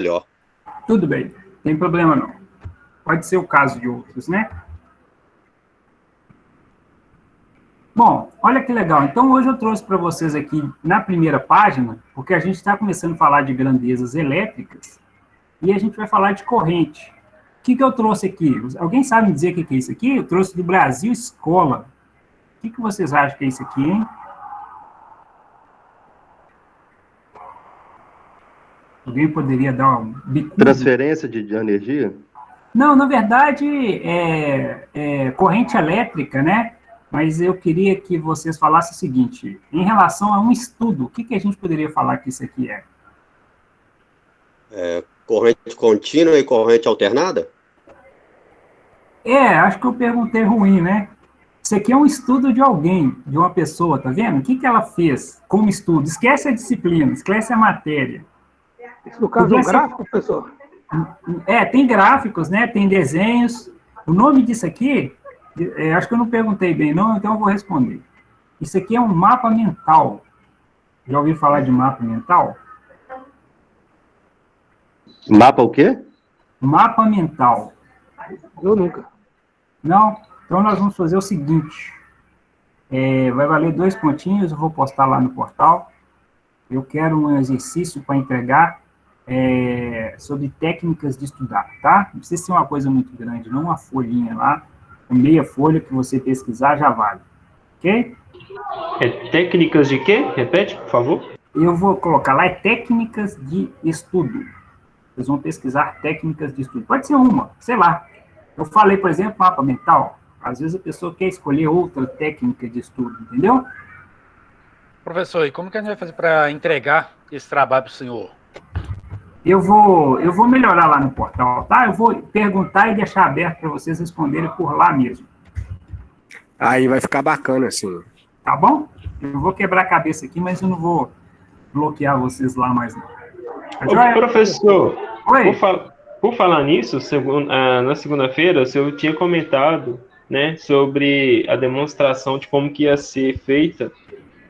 melhor. Tudo bem, não tem problema não. Pode ser o caso de outros, né? Bom, olha que legal. Então, hoje eu trouxe para vocês aqui, na primeira página, porque a gente está começando a falar de grandezas elétricas, e a gente vai falar de corrente. O que eu trouxe aqui? Alguém sabe me dizer o que é isso aqui? Eu trouxe do Brasil Escola. O que vocês acham que é isso aqui, hein? Alguém poderia dar um bicudo? Transferência de energia? Não, na verdade, é corrente elétrica, né? Mas eu queria que vocês falassem o seguinte, em relação a um estudo, o que a gente poderia falar que isso aqui é? Corrente contínua e corrente alternada? Acho que eu perguntei ruim, né? Isso aqui é um estudo de alguém, de uma pessoa, tá vendo? O que ela fez como estudo? Esquece a disciplina, esquece a matéria. Isso no caso é um gráfico, professor? Tem gráficos, né? Tem desenhos. O nome disso aqui, acho que eu não perguntei bem, não, então eu vou responder. Isso aqui é um mapa mental. Já ouviu falar de mapa mental? Mapa o quê? Mapa mental. Eu nunca. Não? Então nós vamos fazer o seguinte. Vai valer 2 pontinhos, eu vou postar lá no portal. Eu quero um exercício para entregar sobre técnicas de estudar, tá? Não precisa ser uma coisa muito grande, não uma folhinha lá, meia folha que você pesquisar já vale, ok? Técnicas de quê? Repete, por favor. Eu vou colocar lá, técnicas de estudo. Vocês vão pesquisar técnicas de estudo. Pode ser uma, sei lá. Eu falei, por exemplo, mapa mental. Às vezes a pessoa quer escolher outra técnica de estudo, entendeu? Professor, e como que a gente vai fazer para entregar esse trabalho para o senhor? Eu vou melhorar lá no portal, tá? Eu vou perguntar e deixar aberto para vocês responderem por lá mesmo. Aí vai ficar bacana, assim. Tá bom? Eu vou quebrar a cabeça aqui, mas eu não vou bloquear vocês lá mais não. Ô, professor, Oi? por falar nisso, na segunda-feira, o senhor tinha comentado, né, sobre a demonstração de como que ia ser feita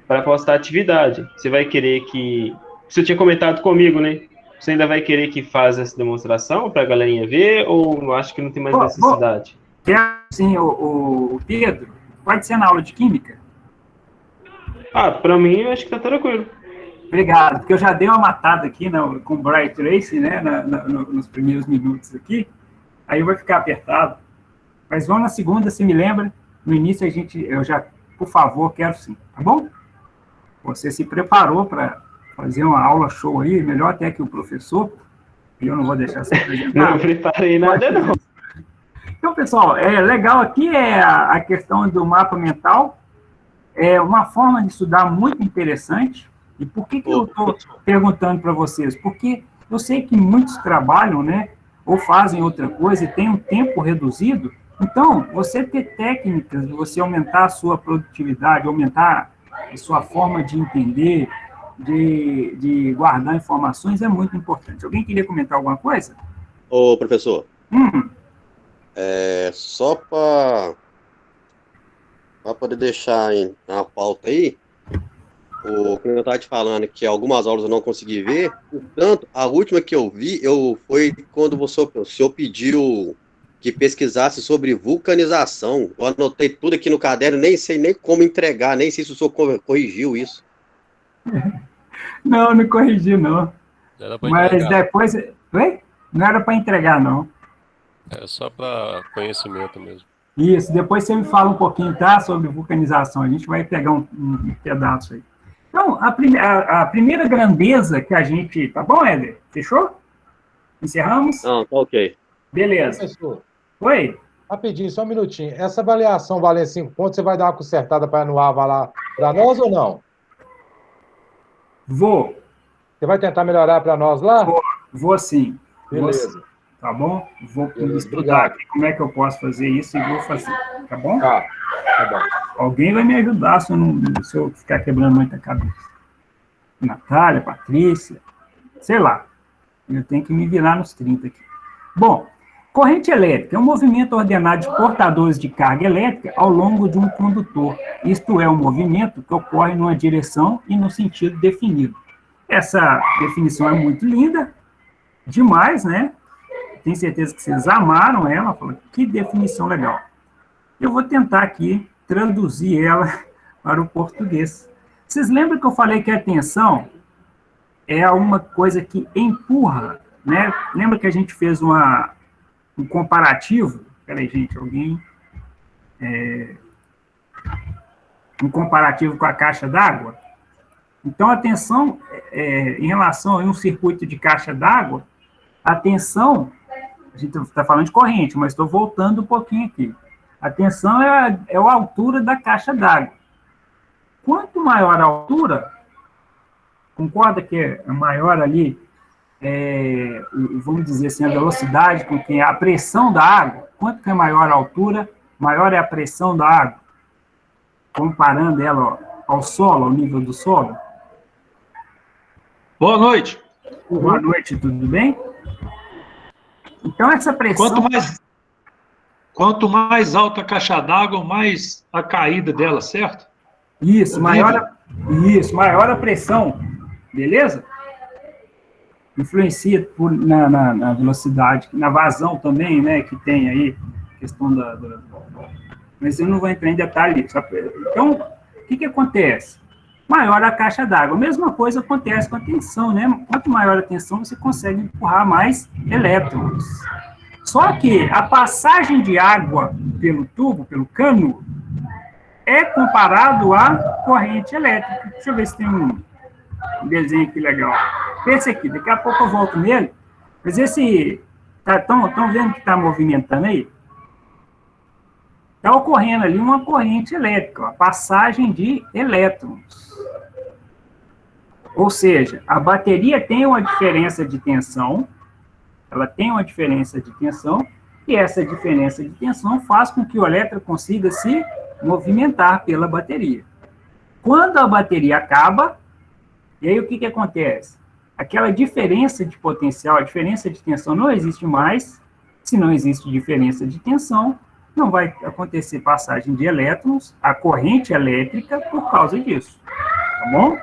para postar atividade. Você vai querer que... Você tinha comentado comigo, né? Você ainda vai querer que faça essa demonstração para a galerinha ver, ou acho que não tem mais necessidade? Sim, o Pedro, pode ser na aula de Química? Para mim, eu acho que tá tranquilo. Obrigado, porque eu já dei uma matada aqui com o Bright Tracy, né, nos primeiros minutos aqui, aí vai ficar apertado. Mas vamos na segunda, se me lembra, no início eu já, por favor, quero sim, tá bom? Você se preparou para fazer uma aula show aí, melhor até que o professor, e eu não vou deixar você apresentar. Não preparei nada, não. Então, pessoal, legal aqui a questão do mapa mental, é uma forma de estudar muito interessante. E por que eu estou perguntando para vocês? Porque eu sei que muitos trabalham, né, ou fazem outra coisa e têm um tempo reduzido. Então, você ter técnicas de você aumentar a sua produtividade, aumentar a sua forma de entender, de guardar informações é muito importante. Alguém queria comentar alguma coisa? Ô, professor. Só para poder deixar na pauta aí, como eu estava te falando, que algumas aulas eu não consegui ver, portanto, a última que eu vi foi quando o senhor pediu que pesquisasse sobre vulcanização. Eu anotei tudo aqui no caderno, nem sei nem como entregar, nem sei se o senhor corrigiu isso. Não corrigi, não. Mas entregar. Depois... Oi? Não era para entregar, não. É só para conhecimento mesmo. Isso, depois você me fala um pouquinho, tá? Sobre vulcanização. A gente vai pegar um pedaço aí. Então, a primeira grandeza que a gente... Tá bom, Éder? Fechou? Encerramos? Não, tá ok. Beleza. Professor, Oi? rapidinho, só um minutinho. Essa avaliação valendo 5 pontos, você vai dar uma consertada para anular para nós ou não? Vou. Você vai tentar melhorar para nós lá? Vou sim. Beleza. Vou sim. Tá bom? Vou Beleza, estudar obrigado. aqui como é que eu posso fazer isso e vou fazer. Tá bom? Tá bom. Alguém vai me ajudar se eu ficar quebrando muita cabeça. Natália, Patrícia, sei lá. Eu tenho que me virar nos 30 aqui. Bom, corrente elétrica é um movimento ordenado de portadores de carga elétrica ao longo de um condutor. Isto é, um movimento que ocorre numa direção e no sentido definido. Essa definição é muito linda, demais, né? Tenho certeza que vocês amaram ela. Falei, que definição legal. Eu vou tentar aqui traduzir ela para o português. Vocês lembram que eu falei que a tensão é uma coisa que empurra, né? Lembra que a gente fez um comparativo? Peraí, gente, alguém... um comparativo com a caixa d'água? Então, a tensão, em relação a um circuito de caixa d'água, a tensão, a gente está falando de corrente, mas estou voltando um pouquinho aqui. A tensão é a altura da caixa d'água. Quanto maior a altura, concorda que é maior ali, vamos dizer assim, a velocidade com que a pressão da água, quanto que é maior a altura, maior é a pressão da água, comparando ela ao solo, ao nível do solo? Boa noite. Boa noite, tudo bem? Então, essa pressão... Quanto mais alta a caixa d'água, mais a caída dela, certo? Isso, maior a pressão, beleza? Influencia na velocidade, na vazão também, né, que tem aí, questão mas eu não vou entrar em detalhe. Então, o que acontece? Maior a caixa d'água. A mesma coisa acontece com a tensão, né? Quanto maior a tensão, você consegue empurrar mais elétrons. Só que a passagem de água pelo tubo, pelo cano, é comparado à corrente elétrica. Deixa eu ver se tem um desenho aqui legal. Esse aqui, daqui a pouco eu volto nele. Mas esse... Estão vendo que está movimentando aí? Está ocorrendo ali uma corrente elétrica, a passagem de elétrons. Ou seja, a bateria tem uma diferença de tensão, ela tem uma diferença de tensão, e essa diferença de tensão faz com que o elétron consiga se movimentar pela bateria. Quando a bateria acaba, e aí o que acontece? Aquela diferença de potencial, a diferença de tensão não existe mais. Se não existe diferença de tensão, não vai acontecer passagem de elétrons, a corrente elétrica, por causa disso. Tá bom?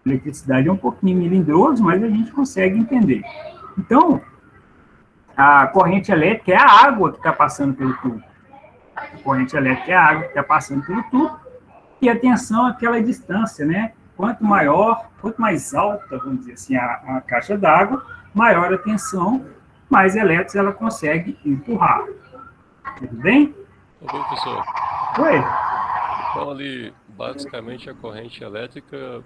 Eletricidade é um pouquinho melindroso, mas a gente consegue entender. Então, a corrente elétrica é a água que está passando pelo tubo. A corrente elétrica é a água que está passando pelo tubo, e a tensão é aquela distância, né? Quanto mais alta, vamos dizer assim, a caixa d'água, maior a tensão, mais elétrons ela consegue empurrar. Tudo bem? Ô, professor. Oi. Então, ali, basicamente, a corrente elétrica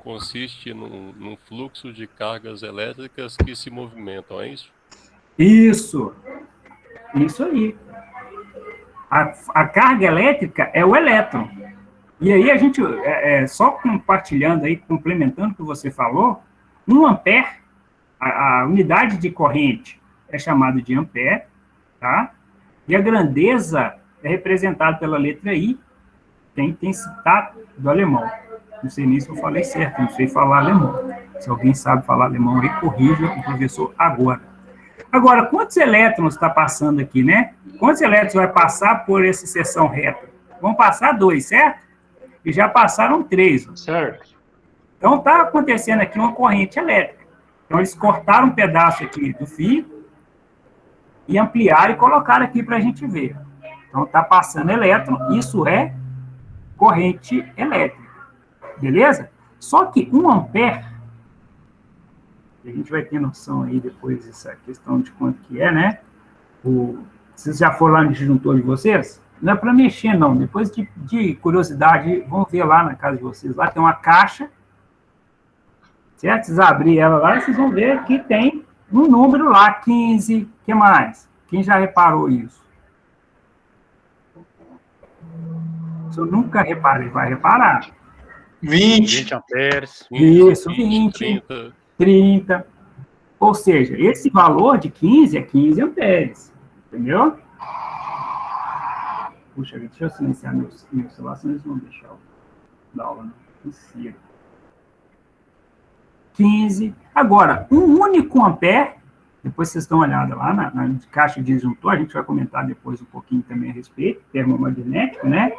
consiste num fluxo de cargas elétricas que se movimentam, é isso? Isso aí. A carga elétrica é o elétron. E aí a gente, só compartilhando aí, complementando o que você falou, 1 ampere, a unidade de corrente é chamada de ampere, tá? E a grandeza é representada pela letra I, que é a intensidade do alemão. Não sei nem se eu falei certo, não sei falar alemão. Se alguém sabe falar alemão aí, corrija o professor agora. Agora, quantos elétrons está passando aqui, né? Quantos elétrons vai passar por essa seção reta? Vão passar 2, certo? E já passaram 3. Certo. Então, está acontecendo aqui uma corrente elétrica. Então, eles cortaram um pedaço aqui do fio e ampliaram e colocaram aqui para a gente ver. Então, está passando elétron, isso é corrente elétrica. Beleza? Só que 1 ampere, a gente vai ter noção aí depois dessa questão de quanto que é, né? Vocês já foram lá no disjuntor de vocês? Não é para mexer, não. Depois de curiosidade, vão ver lá na casa de vocês. Lá tem uma caixa, certo? Vocês abrirem ela lá e vocês vão ver que tem um número lá, 15. O que mais? Quem já reparou isso? Se eu nunca reparei, vai reparar. 20 amperes. Isso, 20, 30. Ou seja, esse valor de 15 é 15 amperes. Entendeu? Puxa, deixa eu silenciar meu celular, senão eles vão deixar eu dar aula no Ciro. 15. Agora, um único ampere, depois vocês dão uma olhada lá na caixa de disjuntor, a gente vai comentar depois um pouquinho também a respeito, termomagnético, né?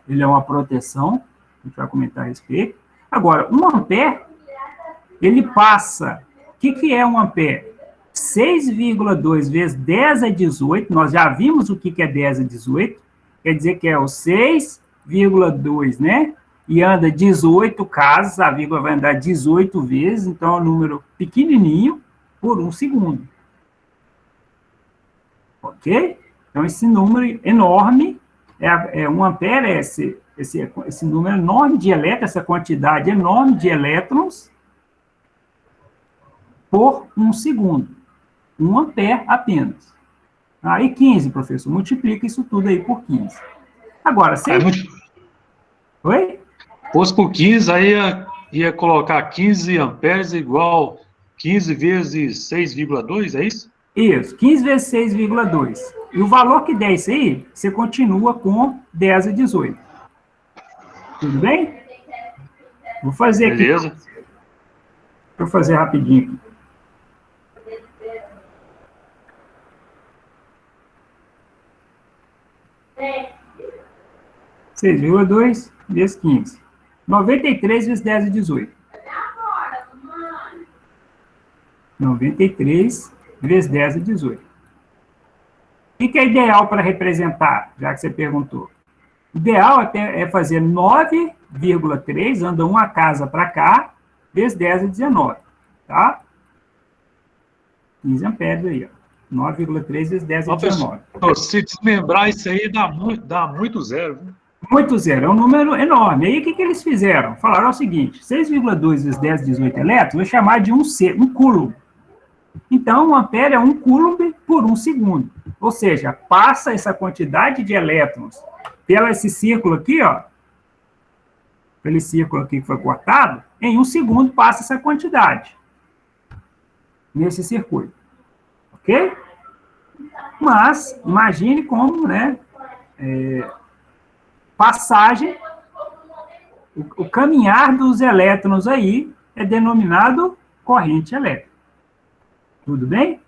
Ele é uma proteção, a gente vai comentar a respeito. Agora, 1 ampere, ele passa que é 1 ampere? 6,2 vezes 10 a 18, nós já vimos o que é 10 a 18, quer dizer que é o 6,2, né? E anda 18 casas, a vírgula vai andar 18 vezes, então é um número pequenininho por 1 segundo. Ok? Então, esse número enorme, 1 ampere é esse número enorme de elétrons, essa quantidade enorme de elétrons por 1 segundo. 1 ampere apenas. Aí 15, professor, multiplica isso tudo aí por 15. Agora, se... Oi? Fosse por 15, aí ia colocar 15 amperes igual 15 vezes 6,2, é isso? Isso, 15 vezes 6,2. E o valor que der isso aí, você continua com 10 a 18. Tudo bem? Vou fazer aqui. Beleza. Deixa eu fazer rapidinho aqui. É. 6,2 vezes 15. 93 vezes 10 a 18. 93 vezes 10 a 18. O que é ideal para representar, já que você perguntou? O ideal é fazer 9,3, anda uma casa para cá, vezes 10 a 19, tá? 15 amperes aí, ó. 9,3 vezes 10 a 19. Se desmembrar isso aí, dá muito zero, viu? Muito zero, é um número enorme. Aí, o que eles fizeram? Falaram o seguinte, 6,2 vezes 10 a 18 elétrons, vou chamar de um coulomb. Então, 1 ampere é 1 coulomb por 1 segundo. Ou seja, passa essa quantidade de elétrons pelo esse círculo aqui, ó, pelo círculo aqui que foi cortado, em 1 segundo passa essa quantidade nesse circuito. Ok? Mas, imagine como, né, passagem, o caminhar dos elétrons aí é denominado corrente elétrica. Tudo bem?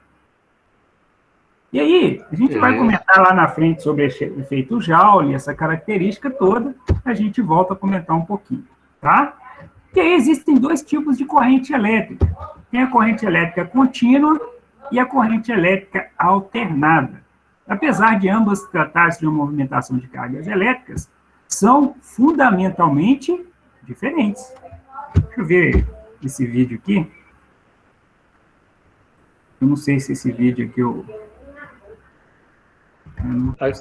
E aí, a gente vai comentar lá na frente sobre o efeito Joule, essa característica toda, a gente volta a comentar um pouquinho, tá? E aí existem 2 tipos de corrente elétrica. Tem a corrente elétrica contínua e a corrente elétrica alternada. Apesar de ambas tratar-se de uma movimentação de cargas elétricas, são fundamentalmente diferentes. Deixa eu ver esse vídeo aqui. Eu não sei se esse vídeo aqui eu...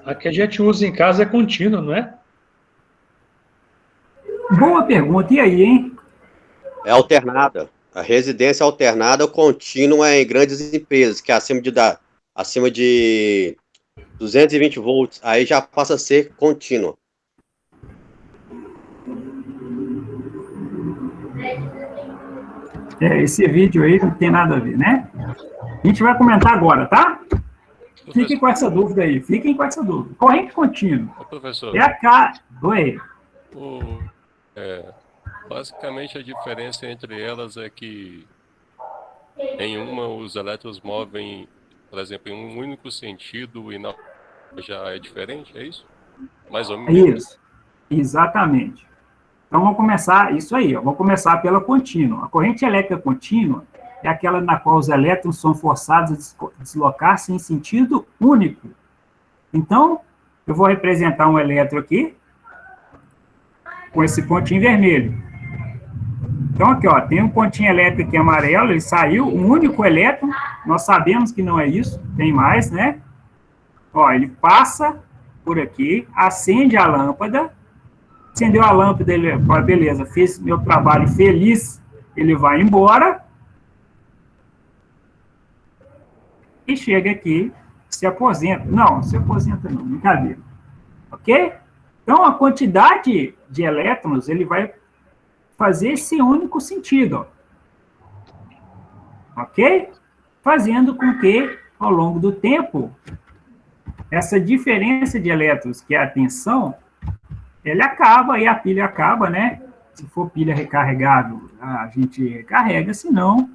A que a gente usa em casa é contínua, não é? Boa pergunta. E aí, hein? É alternada. A residência alternada contínua em grandes empresas, que é acima de 220 volts, aí já passa a ser contínua. Esse vídeo aí não tem nada a ver, né? A gente vai comentar agora, tá? Fiquem com essa dúvida aí, fiquem com essa dúvida. Corrente contínua. Professor, É a K... Oi. basicamente a diferença entre elas é que em uma os elétrons movem, por exemplo, em um único sentido e na outra já é diferente, é isso? Mais ou menos. Isso, exatamente. Então, vamos começar isso aí, ó. Vamos começar pela contínua. A corrente elétrica contínua é aquela na qual os elétrons são forçados a deslocar-se em sentido único. Então, eu vou representar um elétron aqui, com esse pontinho vermelho. Então, aqui, ó, tem um pontinho elétrico aqui amarelo, ele saiu, um único elétron, nós sabemos que não é isso, tem mais, né? Ó, ele passa por aqui, acende a lâmpada, acendeu a lâmpada, ele, ó, beleza, fiz meu trabalho feliz, ele vai embora, e chega aqui, se aposenta. Não, se aposenta não, brincadeira. Ok? Então, a quantidade de elétrons, ele vai fazer esse único sentido, ó. Ok? Fazendo com que, ao longo do tempo, essa diferença de elétrons, que é a tensão, ele acaba, e a pilha acaba, né? Se for pilha recarregável, a gente recarrega, se não,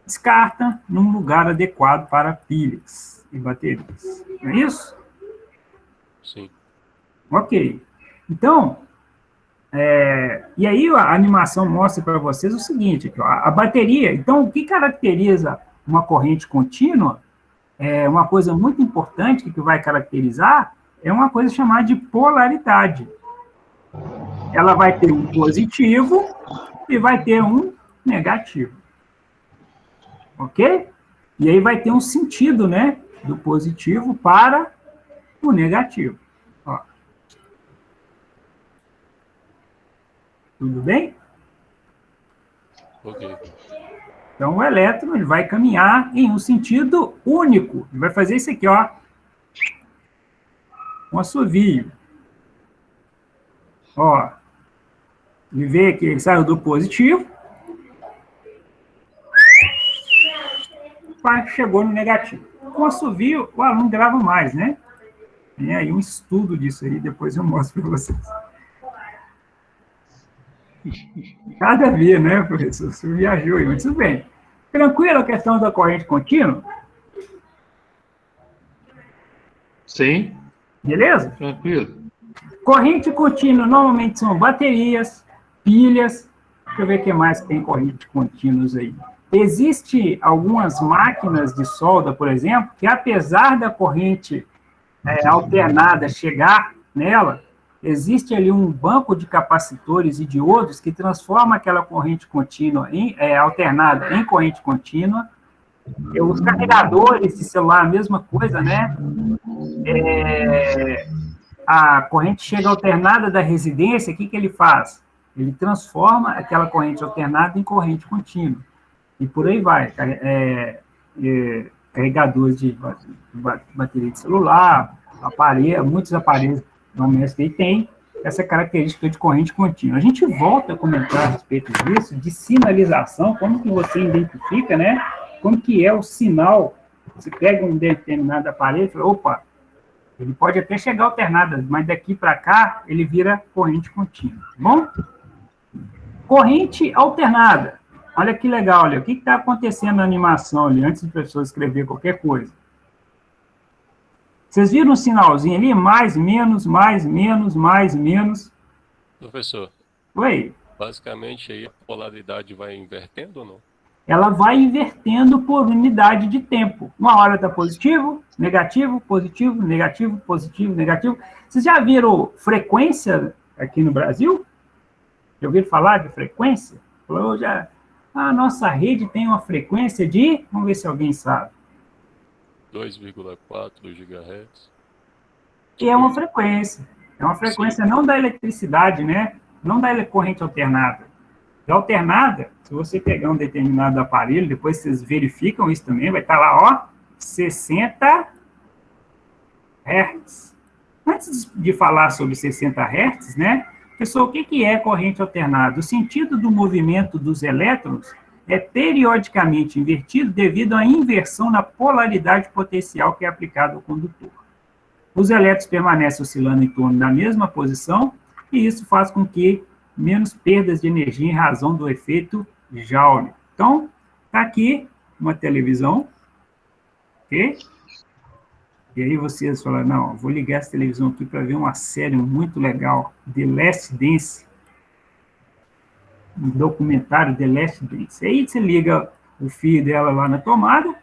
descarta num lugar adequado para pilhas e baterias. Não é isso? Sim. Ok. Então, E aí a animação mostra para vocês o seguinte, aqui, ó, a bateria. Então, o que caracteriza uma corrente contínua, uma coisa muito importante que vai caracterizar, é uma coisa chamada de polaridade. Ela vai ter um positivo e vai ter um negativo. Ok? E aí vai ter um sentido, né, do positivo para o negativo. Ó. Tudo bem? Ok. Então, o elétron ele vai caminhar em um sentido único. Ele vai fazer isso aqui, ó. Um assovio. Ó. Ele vê que ele saiu do positivo. Chegou no negativo. Com o assovio, o aluno grava mais, né? Tem aí um estudo disso aí, depois eu mostro para vocês. Cada vez, né, professor? Você viajou aí, mas tudo bem. Tranquilo a questão da corrente contínua? Sim. Beleza? Tranquilo. Corrente contínua normalmente são baterias, pilhas. Deixa eu ver o que mais tem corrente contínuas aí. Existem algumas máquinas de solda, por exemplo, que apesar da corrente alternada chegar nela, existe ali um banco de capacitores e diodos que transforma aquela corrente contínua alternada em corrente contínua. Os carregadores de celular, a mesma coisa, né? A corrente chega alternada da residência, o que ele faz? Ele transforma aquela corrente alternada em corrente contínua. E por aí vai. Carregadores de bateria de celular, muitos aparelhos domésticos têm essa característica de corrente contínua. A gente volta a comentar a respeito disso, de sinalização, como que você identifica, né? Como que é o sinal. Você pega um determinado aparelho e fala, opa, ele pode até chegar alternado, mas daqui para cá ele vira corrente contínua, tá bom? Corrente alternada. Olha que legal, olha, o que está acontecendo na animação ali, antes de pessoas escrever qualquer coisa. Vocês viram um sinalzinho ali? Mais, menos, mais, menos, mais, menos. Professor. Oi. Basicamente, aí a polaridade vai invertendo ou não? Ela vai invertendo por unidade de tempo. Uma hora está positivo, negativo, positivo, negativo, positivo, negativo. Vocês já viram frequência aqui no Brasil? Já ouviram falar de frequência? A nossa rede tem uma frequência de... Vamos ver se alguém sabe. 2,4 GHz. Que é uma frequência. É uma frequência Sim. Não da eletricidade, né? Não da corrente alternada. Da alternada, se você pegar um determinado aparelho, depois vocês verificam isso também, vai estar lá, ó, 60 Hz. Antes de falar sobre 60 Hz, né? Pessoal, o que é corrente alternada? O sentido do movimento dos elétrons é periodicamente invertido devido à inversão na polaridade potencial que é aplicada ao condutor. Os elétrons permanecem oscilando em torno da mesma posição e isso faz com que menos perdas de energia em razão do efeito Joule. Então, está aqui uma televisão, ok? E aí vocês falaram, não, vou ligar essa televisão aqui para ver uma série muito legal, The Last Dance, um documentário The Last Dance. Aí você liga o fio dela lá na tomada,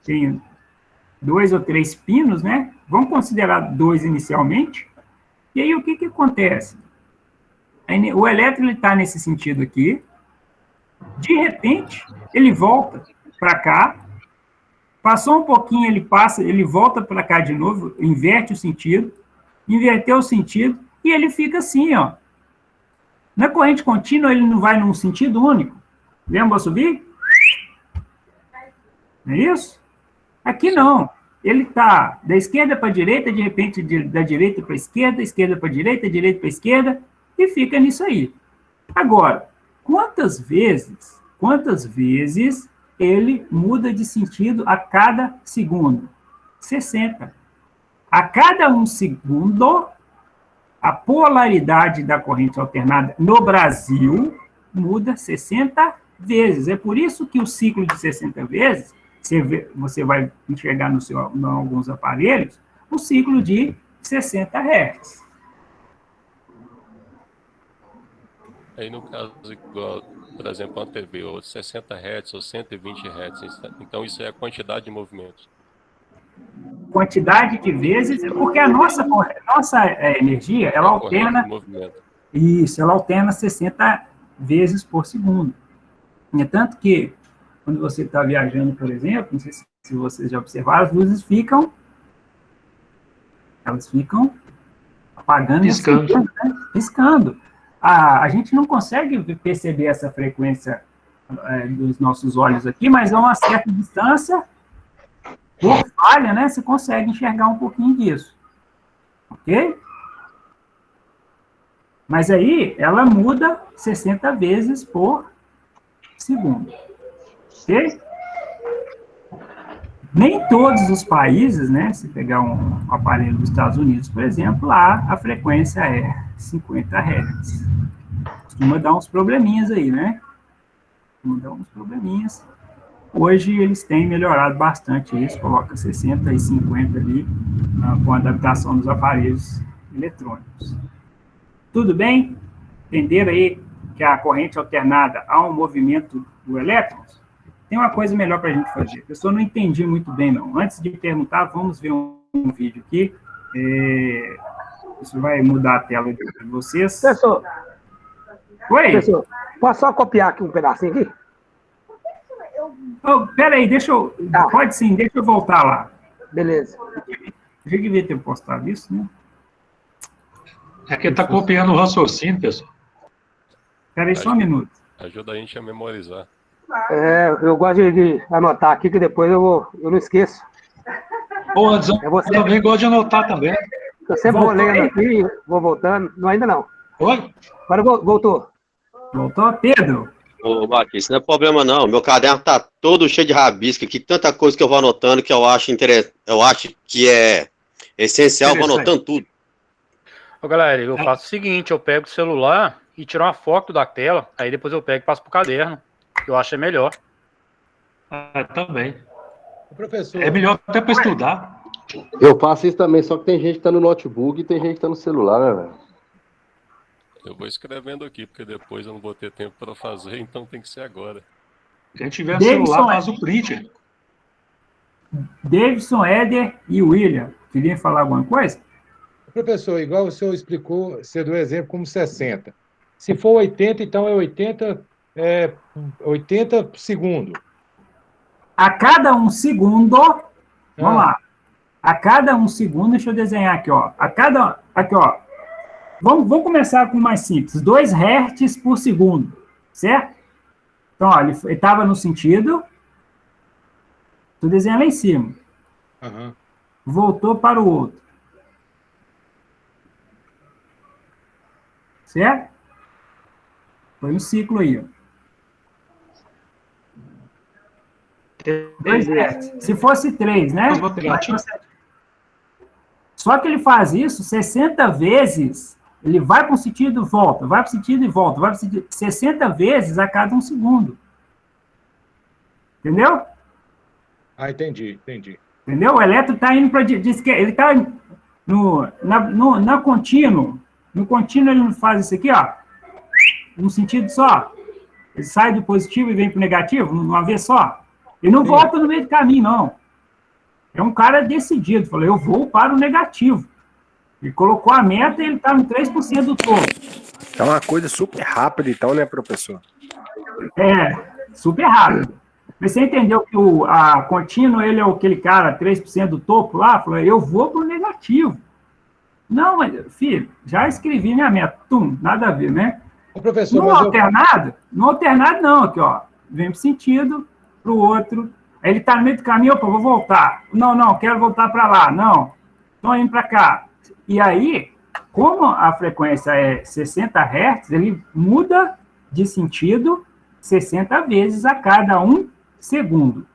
tem 2 ou 3 pinos, né? Vamos considerar 2 inicialmente. E aí o que acontece? O elétron está nesse sentido aqui, de repente, ele volta para cá, passou um pouquinho, ele volta para cá de novo, inverte o sentido, inverteu o sentido, e ele fica assim, ó. Na corrente contínua, ele não vai num sentido único. Lembra subir? Não é isso? Aqui não. Ele está da esquerda para a direita, de repente da direita para a esquerda para a direita para a esquerda, e fica nisso aí. Agora, quantas vezes ele muda de sentido a cada segundo? 60. A cada 1 segundo, a polaridade da corrente alternada no Brasil muda 60 vezes. É por isso que o ciclo de 60 vezes, você vai enxergar em alguns aparelhos, o ciclo de 60 Hz. Aí no caso, igual, por exemplo, uma TV, ou 60 Hz ou 120 Hz, então isso é a quantidade de movimentos. Quantidade de vezes, porque a nossa energia, ela A corrente alterna, de movimento. isso, ela alterna 60 vezes por segundo. É tanto que, quando você está viajando, por exemplo, não sei se vocês já observaram, as luzes elas ficam apagando Piscando. e acendendo, né? Piscando. A gente não consegue perceber essa frequência dos nossos olhos aqui, mas a uma certa distância, por falha, né, você consegue enxergar um pouquinho disso. Ok? Mas aí, ela muda 60 vezes por segundo. Ok? Nem todos os países, né, se pegar um aparelho dos Estados Unidos, por exemplo, lá a frequência é 50 Hz. Costuma dar uns probleminhas aí, né? Costuma dar uns probleminhas. Hoje eles têm melhorado bastante isso, coloca 60 e 50 ali, com a adaptação dos aparelhos eletrônicos. Tudo bem? Entenderam aí que a corrente alternada há um movimento do elétron? Tem uma coisa melhor para a gente fazer. Eu só não entendi muito bem, não. Antes de perguntar, vamos ver um vídeo aqui. Isso vai mudar a tela de vocês. Professor, Oi? professor, posso só copiar aqui um pedacinho aqui? Oh, peraí, Tá. Pode sim, deixa eu voltar lá. Beleza. Eu devia ter postado isso, né? É que está copiando o raciocínio, pessoal. Peraí, só um minuto. Ajuda a gente a memorizar. Eu gosto de anotar aqui, que depois eu não esqueço. Ô, Anderson, É você. eu também gosto de anotar também. Eu sempre vou Voltou lendo aí? aqui, vou voltando. Não, ainda não. Oi? Agora voltou. Voltou? Pedro? Ô, Marquinhos, isso não é problema não. Meu caderno tá todo cheio de rabisco aqui, tanta coisa que eu vou anotando que eu acho que é essencial, eu vou anotando tudo. Ô, galera, eu faço o seguinte, eu pego o celular e tiro uma foto da tela, aí depois eu pego e passo pro caderno. Eu acho melhor. Também. Professor, É melhor até para estudar. Eu faço isso também, só que tem gente que tá no notebook e tem gente que tá no celular, né, velho? Eu vou escrevendo aqui, porque depois eu não vou ter tempo para fazer, então tem que ser agora. Quem tiver Davidson, celular, faz o print. Davidson, Éder e William. Queriam falar alguma coisa? professor, igual o senhor explicou, você deu exemplo como 60. Se for 80, então é 80 por segundo. A cada um segundo, vamos lá. A cada um segundo, deixa eu desenhar aqui, ó. Aqui, ó. Vamos começar com o mais simples. 2 Hz por segundo, certo? Então, ó, ele estava no sentido. Estou desenhando lá em cima. Uhum. Voltou para o outro. Certo? Foi um ciclo aí, ó. 2 Hz. Se fosse 3, né? Só que ele faz isso 60 vezes. Ele vai para um sentido e volta, vai para o sentido e volta, vai para o sentido 60 vezes a cada um segundo. Entendeu? Ah, entendi. Entendeu? O elétron está indo para... Ele está na contínuo. No contínuo ele faz isso aqui, ó. Num sentido só. Ele sai do positivo e vem para o negativo, numa vez só. Ele não volta no meio do caminho, não. É um cara decidido. Falou, eu vou para o negativo. Ele colocou a meta e ele está no 3% do topo. É uma coisa super rápida, então, né, professor? Super rápido. Mas você entendeu que a contínuo, ele é aquele cara, 3% do topo lá? Falou, eu vou para o negativo. Não, mas, filho, já escrevi minha meta. Nada a ver, né? Ô, professor, No alternado não, aqui, ó. Vem para o sentido, para o outro. Aí ele está no meio do caminho, opa, vou voltar. Não, quero voltar para lá. Não, estou indo para cá. E aí, como a frequência é 60 Hz, ele muda de sentido 60 vezes a cada um segundo.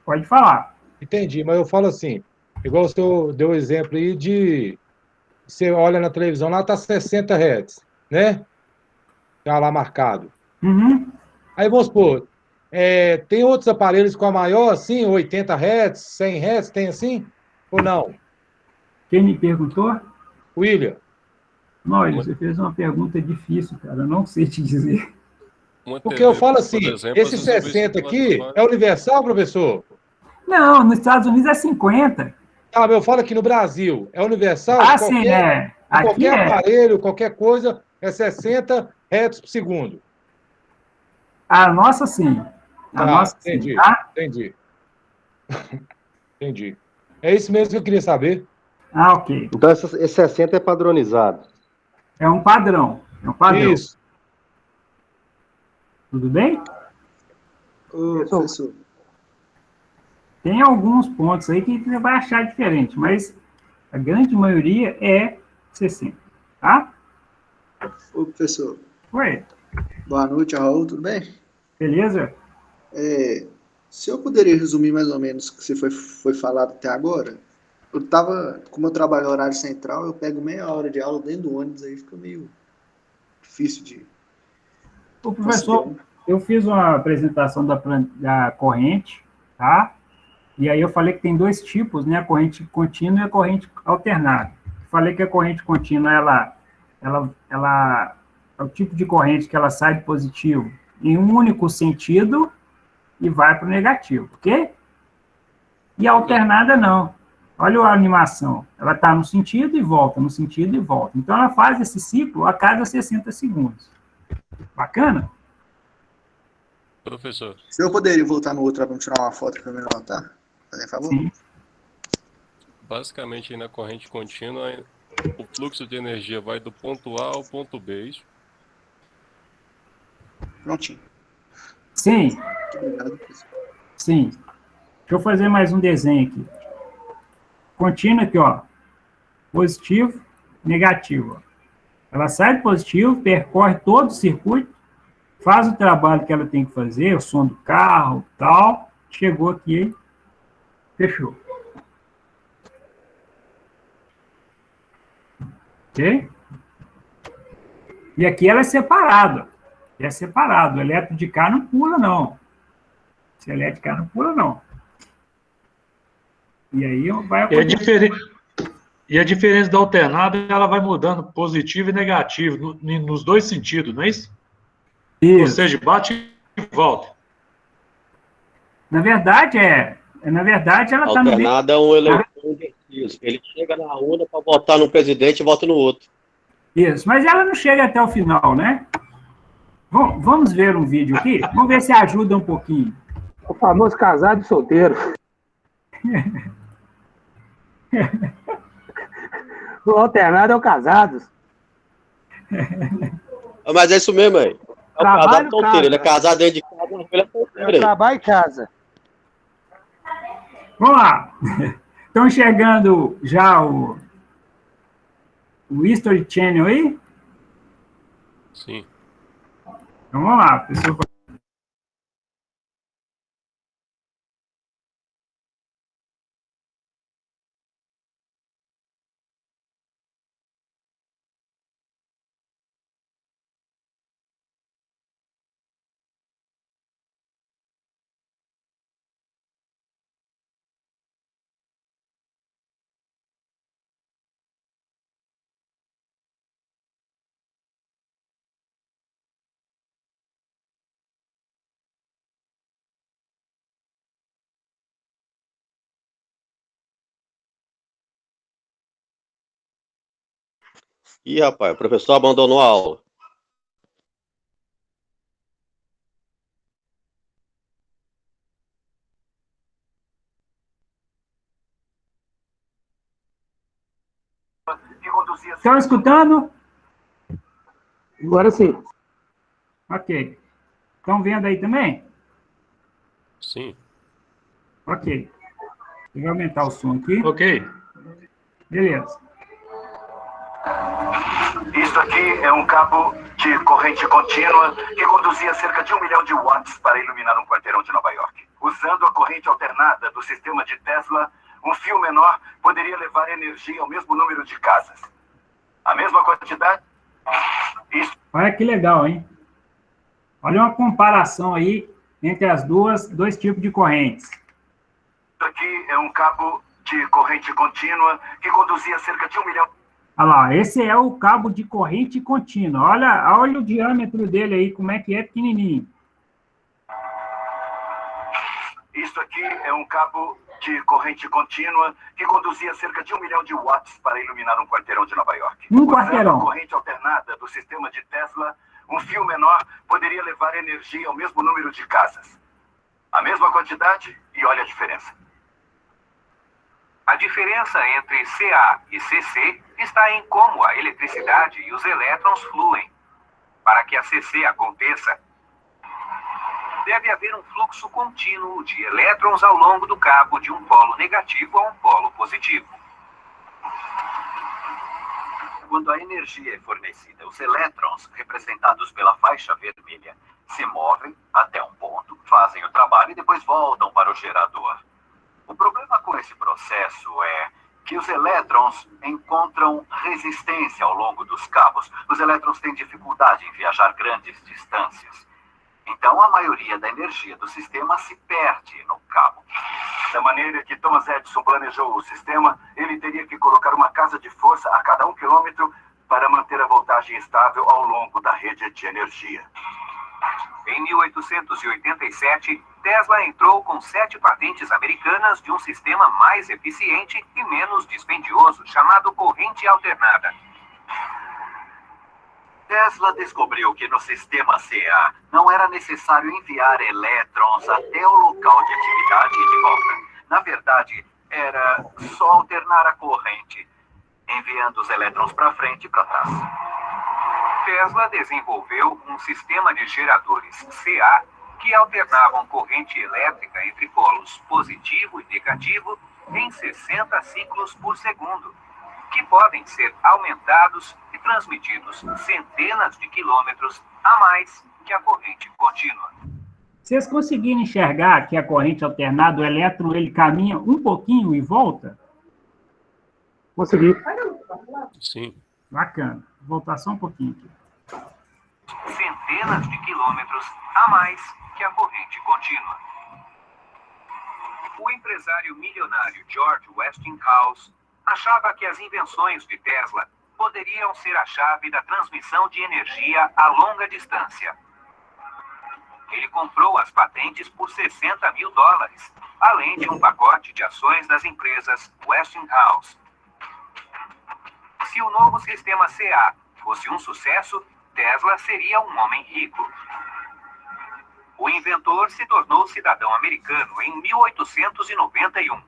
Pode falar. Entendi, mas eu falo assim, igual o senhor deu o exemplo aí de... Você olha na televisão, lá está 60 Hz, né? Está lá marcado. Uhum. Aí, vamos supor, tem outros aparelhos com a maior, assim, 80 Hz, 100 Hz, tem assim? Ou não? Quem me perguntou? William. Não, você fez uma pergunta difícil, cara. Eu não sei te dizer. Porque eu falo assim, por exemplo, esse às vezes 60 eu aqui trabalho- é universal, professor? Não, nos Estados Unidos é 50. Ah, eu falo aqui no Brasil, é universal? Ah, sim, é. Aqui Qualquer é. aparelho, qualquer coisa, é 60 Hz por segundo. A nossa, sim. A Tá, nossa, entendi, sim, tá? entendi. Entendi. É isso mesmo que eu queria saber. Ah, ok. Então, esse 60 é padronizado. É um padrão. É um padrão. Isso. Tudo bem? Ô, professor. Tem alguns pontos aí que você vai achar diferente, mas a grande maioria é 60, tá? Ô, professor. Oi, Boa noite, Raul, tudo bem? beleza? Se eu poderia resumir mais ou menos o que foi falado até agora, como eu trabalho no horário central, eu pego meia hora de aula dentro do ônibus, aí fica meio difícil de... O professor, eu fiz uma apresentação da corrente, tá? E aí eu falei que tem dois tipos, né? A corrente contínua e a corrente alternada. Falei que a corrente contínua, ela é o tipo de corrente que ela sai do positivo em um único sentido e vai para o negativo, ok? E a alternada não. Olha a animação. Ela está no sentido e volta, no sentido e volta. Então, ela faz esse ciclo a cada 60 segundos. Bacana? Professor. Se eu poderia voltar no outro para me tirar uma foto para me anotar, por favor? Sim. Basicamente, aí na corrente contínua, o fluxo de energia vai do ponto A ao ponto B, é isso? Prontinho. Sim. Muito obrigado, professor. Sim. Deixa eu fazer mais um desenho aqui. Contínua aqui, ó. Positivo, negativo. Ó. Ela sai do positivo, percorre todo o circuito, faz o trabalho que ela tem que fazer, o som do carro, tal. Chegou aqui, fechou. Ok? E aqui ela é separada. É separado. O elétron de cá não pula, não. Esse elétron de cá não pula, não. E aí vai acontecer. E a diferença da alternada, ela vai mudando positivo e negativo, nos dois sentidos, não é isso? Isso. Ou seja, bate e volta. Na verdade, ela está no meio. Alternada é um eleitor indeciso. Ele chega na urna para votar no presidente e vota no outro. Isso, mas ela não chega até o final, né? Vamos ver um vídeo aqui? Vamos ver se ajuda um pouquinho. O famoso casado e solteiro. O alternado é o casados. Mas é isso mesmo, aí. É o Trabalho, casado solteiro. casa. Ele é casado dentro de casa, mas ele é solteiro. Aí. Trabalho e casa. Vamos lá. Estão enxergando já o History Channel aí? Sim. Então vamos lá, pessoal. Ih, rapaz, o professor abandonou a aula. Estão escutando? Agora sim. Ok. Estão vendo aí também? Sim. Ok. Eu vou aumentar o som aqui. Ok. Beleza. Isso aqui é um cabo de corrente contínua que conduzia cerca de 1 milhão de watts para iluminar um quarteirão de Nova York. Usando a corrente alternada do sistema de Tesla, um fio menor poderia levar energia ao mesmo número de casas. A mesma quantidade? Isso. Olha que legal, hein? Olha uma comparação aí entre as dois tipos de correntes. Isso aqui é um cabo de corrente contínua que conduzia cerca de 1 milhão... Olha lá, esse é o cabo de corrente contínua. Olha o diâmetro dele aí, como é que é pequenininho. Isso aqui é um cabo de corrente contínua que conduzia cerca de 1 milhão de watts para iluminar um quarteirão de Nova York. Um quarteirão. Usando a corrente alternada do sistema de Tesla, um fio menor poderia levar energia ao mesmo número de casas. A mesma quantidade e olha a diferença. A diferença entre CA e CC está em como a eletricidade e os elétrons fluem. Para que a CC aconteça, deve haver um fluxo contínuo de elétrons ao longo do cabo de um polo negativo a um polo positivo. Quando a energia é fornecida, os elétrons, representados pela faixa vermelha, se movem até um ponto, fazem o trabalho e depois voltam para o gerador. O problema com esse processo é que os elétrons encontram resistência ao longo dos cabos. Os elétrons têm dificuldade em viajar grandes distâncias. Então, a maioria da energia do sistema se perde no cabo. Da maneira que Thomas Edison planejou o sistema, ele teria que colocar uma casa de força a cada 1 quilômetro para manter a voltagem estável ao longo da rede de energia. Em 1887, Tesla entrou com 7 patentes americanas de um sistema mais eficiente e menos dispendioso, chamado corrente alternada. Tesla descobriu que no sistema CA não era necessário enviar elétrons até o local de atividade e de volta. Na verdade, era só alternar a corrente, enviando os elétrons para frente e para trás. Tesla desenvolveu um sistema de geradores CA que alternavam corrente elétrica entre polos positivo e negativo em 60 ciclos por segundo, que podem ser aumentados e transmitidos centenas de quilômetros a mais que a corrente contínua. Vocês conseguiram enxergar que a corrente alternada, o elétron, ele caminha um pouquinho e volta? Consegui. Sim. Bacana. Vou voltar só um pouquinho aqui. Centenas de quilômetros a mais que a corrente contínua. O empresário milionário George Westinghouse achava que as invenções de Tesla poderiam ser a chave da transmissão de energia a longa distância. Ele comprou as patentes por $60 mil, além de um pacote de ações das empresas Westinghouse. Se o novo sistema CA fosse um sucesso, Tesla seria um homem rico. O inventor se tornou cidadão americano em 1891.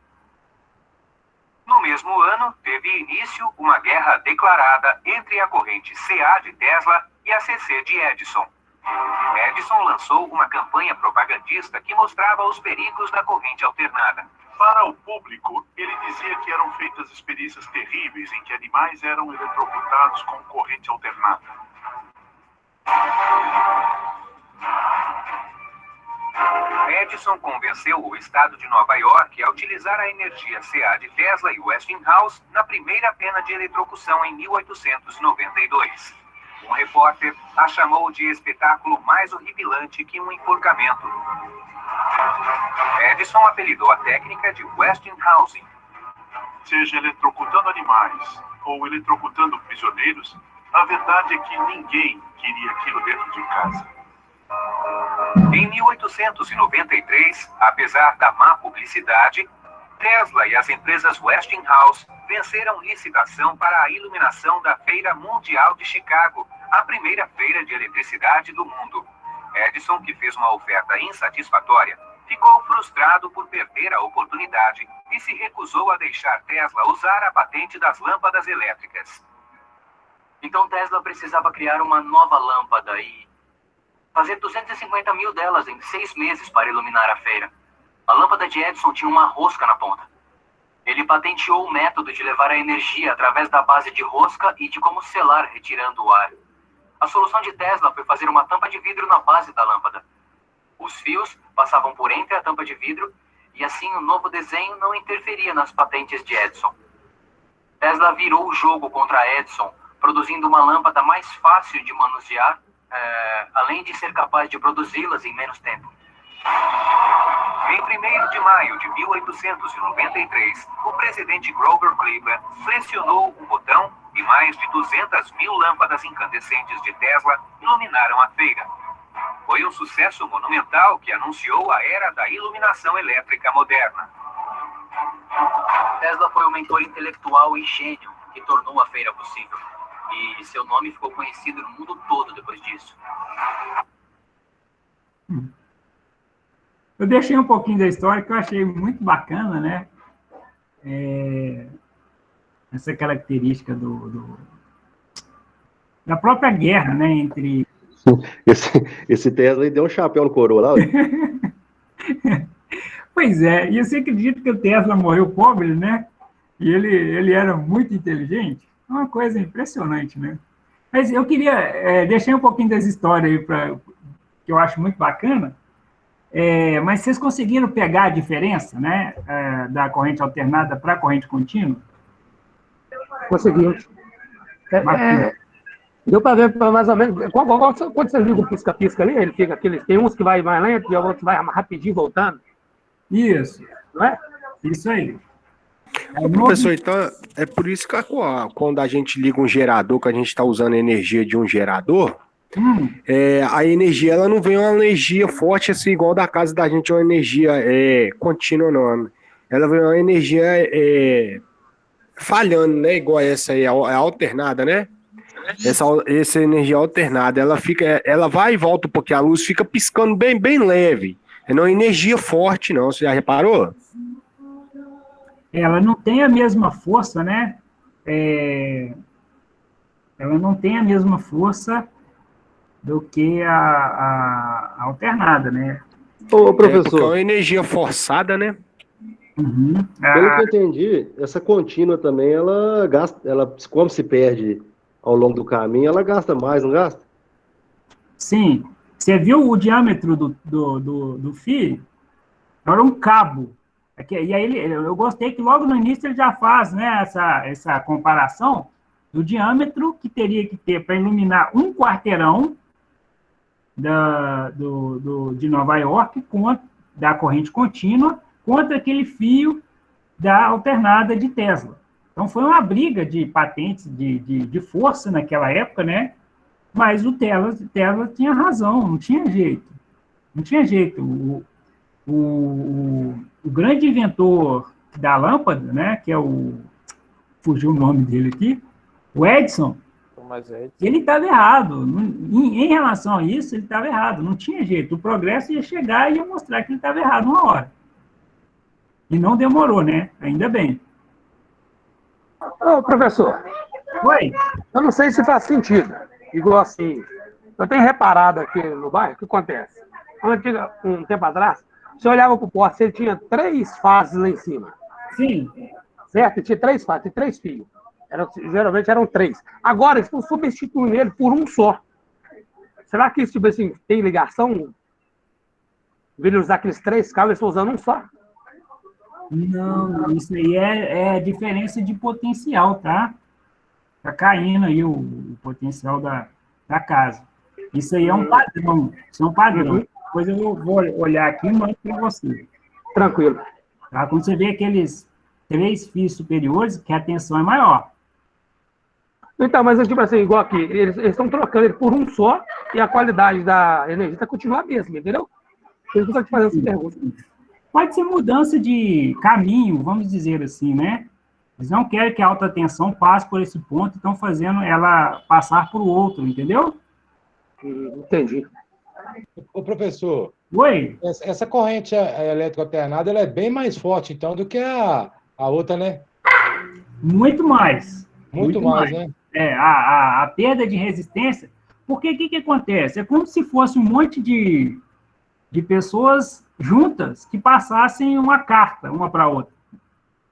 No mesmo ano, teve início uma guerra declarada entre a corrente CA de Tesla e a CC de Edison. Edison lançou uma campanha propagandista que mostrava os perigos da corrente alternada. Para o público, ele dizia que eram feitas experiências terríveis em que animais eram eletrocutados com corrente alternada. Edison convenceu o estado de Nova York a utilizar a energia CA de Tesla e Westinghouse na primeira pena de eletrocução em 1892. Um repórter a chamou de espetáculo mais horripilante que um enforcamento. Edison apelidou a técnica de Westinghouse. Seja eletrocutando animais ou eletrocutando prisioneiros, a verdade é que ninguém queria aquilo dentro de casa. Em 1893, apesar da má publicidade, Tesla e as empresas Westinghouse venceram licitação para a iluminação da Feira Mundial de Chicago, a primeira feira de eletricidade do mundo. Edison, que fez uma oferta insatisfatória, ficou frustrado por perder a oportunidade e se recusou a deixar Tesla usar a patente das lâmpadas elétricas. Então Tesla precisava criar uma nova lâmpada e fazer 250 mil delas em 6 meses para iluminar a feira. A lâmpada de Edison tinha uma rosca na ponta. Ele patenteou o método de levar a energia através da base de rosca e de como selar retirando o ar. A solução de Tesla foi fazer uma tampa de vidro na base da lâmpada. Os fios passavam por entre a tampa de vidro e assim o novo desenho não interferia nas patentes de Edison. Tesla virou o jogo contra Edison, produzindo uma lâmpada mais fácil de manusear, além de ser capaz de produzi-las em menos tempo. Em 1º de maio de 1893, o presidente Grover Cleveland pressionou o botão e mais de 200 mil lâmpadas incandescentes de Tesla iluminaram a feira. Foi um sucesso monumental que anunciou a era da iluminação elétrica moderna. Tesla foi um mentor intelectual e gênio que tornou a feira possível. E seu nome ficou conhecido no mundo todo depois disso. Eu deixei um pouquinho da história que eu achei muito bacana, né? Essa característica da própria guerra, né? Entre... Esse Tesla aí deu um chapéu no coroa lá. Pois é, e você acredita que o Tesla morreu pobre, né? E ele era muito inteligente? É uma coisa impressionante, né? Mas eu queria deixar um pouquinho dessa história aí, que eu acho muito bacana. Mas vocês conseguiram pegar a diferença, né? Da corrente alternada para a corrente contínua? Conseguimos. Deu para ver mais ou menos. Quando você liga o pisca-pisca ali, ele fica tem uns que vai mais lento e outros vai rapidinho voltando. Isso. Não é? Isso aí. Professor, então é por isso que quando a gente liga um gerador, que a gente está usando a energia de um gerador, a energia ela não vem uma energia forte assim, igual da casa da gente, uma energia contínua, não. Ela vem uma energia falhando, né? Igual essa aí, a alternada, né? Essa energia alternada, ela vai e volta porque a luz fica piscando bem leve. Não é energia forte, não. Você já reparou? Ela não tem a mesma força, né? Ela não tem a mesma força do que a alternada, né? Ô, professor. É uma energia forçada, né? Uhum. Pelo que eu entendi, essa contínua também, ela gasta, como se perde ao longo do caminho, ela gasta mais, não gasta? Sim. Você viu o diâmetro do fio? Era um cabo. E aí eu gostei que logo no início ele já faz, né, essa comparação do diâmetro que teria que ter para iluminar um quarteirão de Nova York da corrente contínua contra aquele fio da alternada de Tesla. Então foi uma briga de patentes de força naquela época, né? Mas o Tesla tinha razão, não tinha jeito. Não tinha jeito. O grande inventor da lâmpada, né, que é fugiu o nome dele aqui, o Edison, ele estava errado. Em relação a isso, ele estava errado. Não tinha jeito. O progresso ia chegar e ia mostrar que ele estava errado uma hora. E não demorou, né? Ainda bem. Ô, professor. Oi? Eu não sei se faz sentido. Igual assim, eu tenho reparado aqui no bairro, o que acontece? Um tempo atrás, você olhava para o poste, ele tinha 3 fases lá em cima. Sim. Certo? Ele tinha 3 fases, tinha 3 fios. Geralmente eram 3. Agora, eles estão substituindo ele por um só. Será que isso, tipo assim, tem ligação? Em vez de usar aqueles 3 cabos, eles estão usando um só? Não, isso aí é diferença de potencial, tá? Tá caindo aí o potencial da casa. Isso aí é um padrão. Isso é um padrão. Depois eu vou olhar aqui e mando para você. Tranquilo. Tá? Quando você vê aqueles 3 fios superiores, que a tensão é maior. Então, mas tipo assim, igual aqui, eles estão trocando ele por um só e a qualidade da energia continua a mesma, entendeu? Por isso que eu estou te fazendo essa pergunta. Pode ser mudança de caminho, vamos dizer assim, né? Eles não querem que a alta tensão passe por esse ponto, estão fazendo ela passar por outro, entendeu? Entendi. Ô, professor. Oi? Essa corrente elétrica alternada ela é bem mais forte, então, do que a outra, né? Muito mais. Muito mais, né? A perda de resistência. Porque o que acontece? É como se fosse um monte de pessoas juntas que passassem uma carta uma para outra.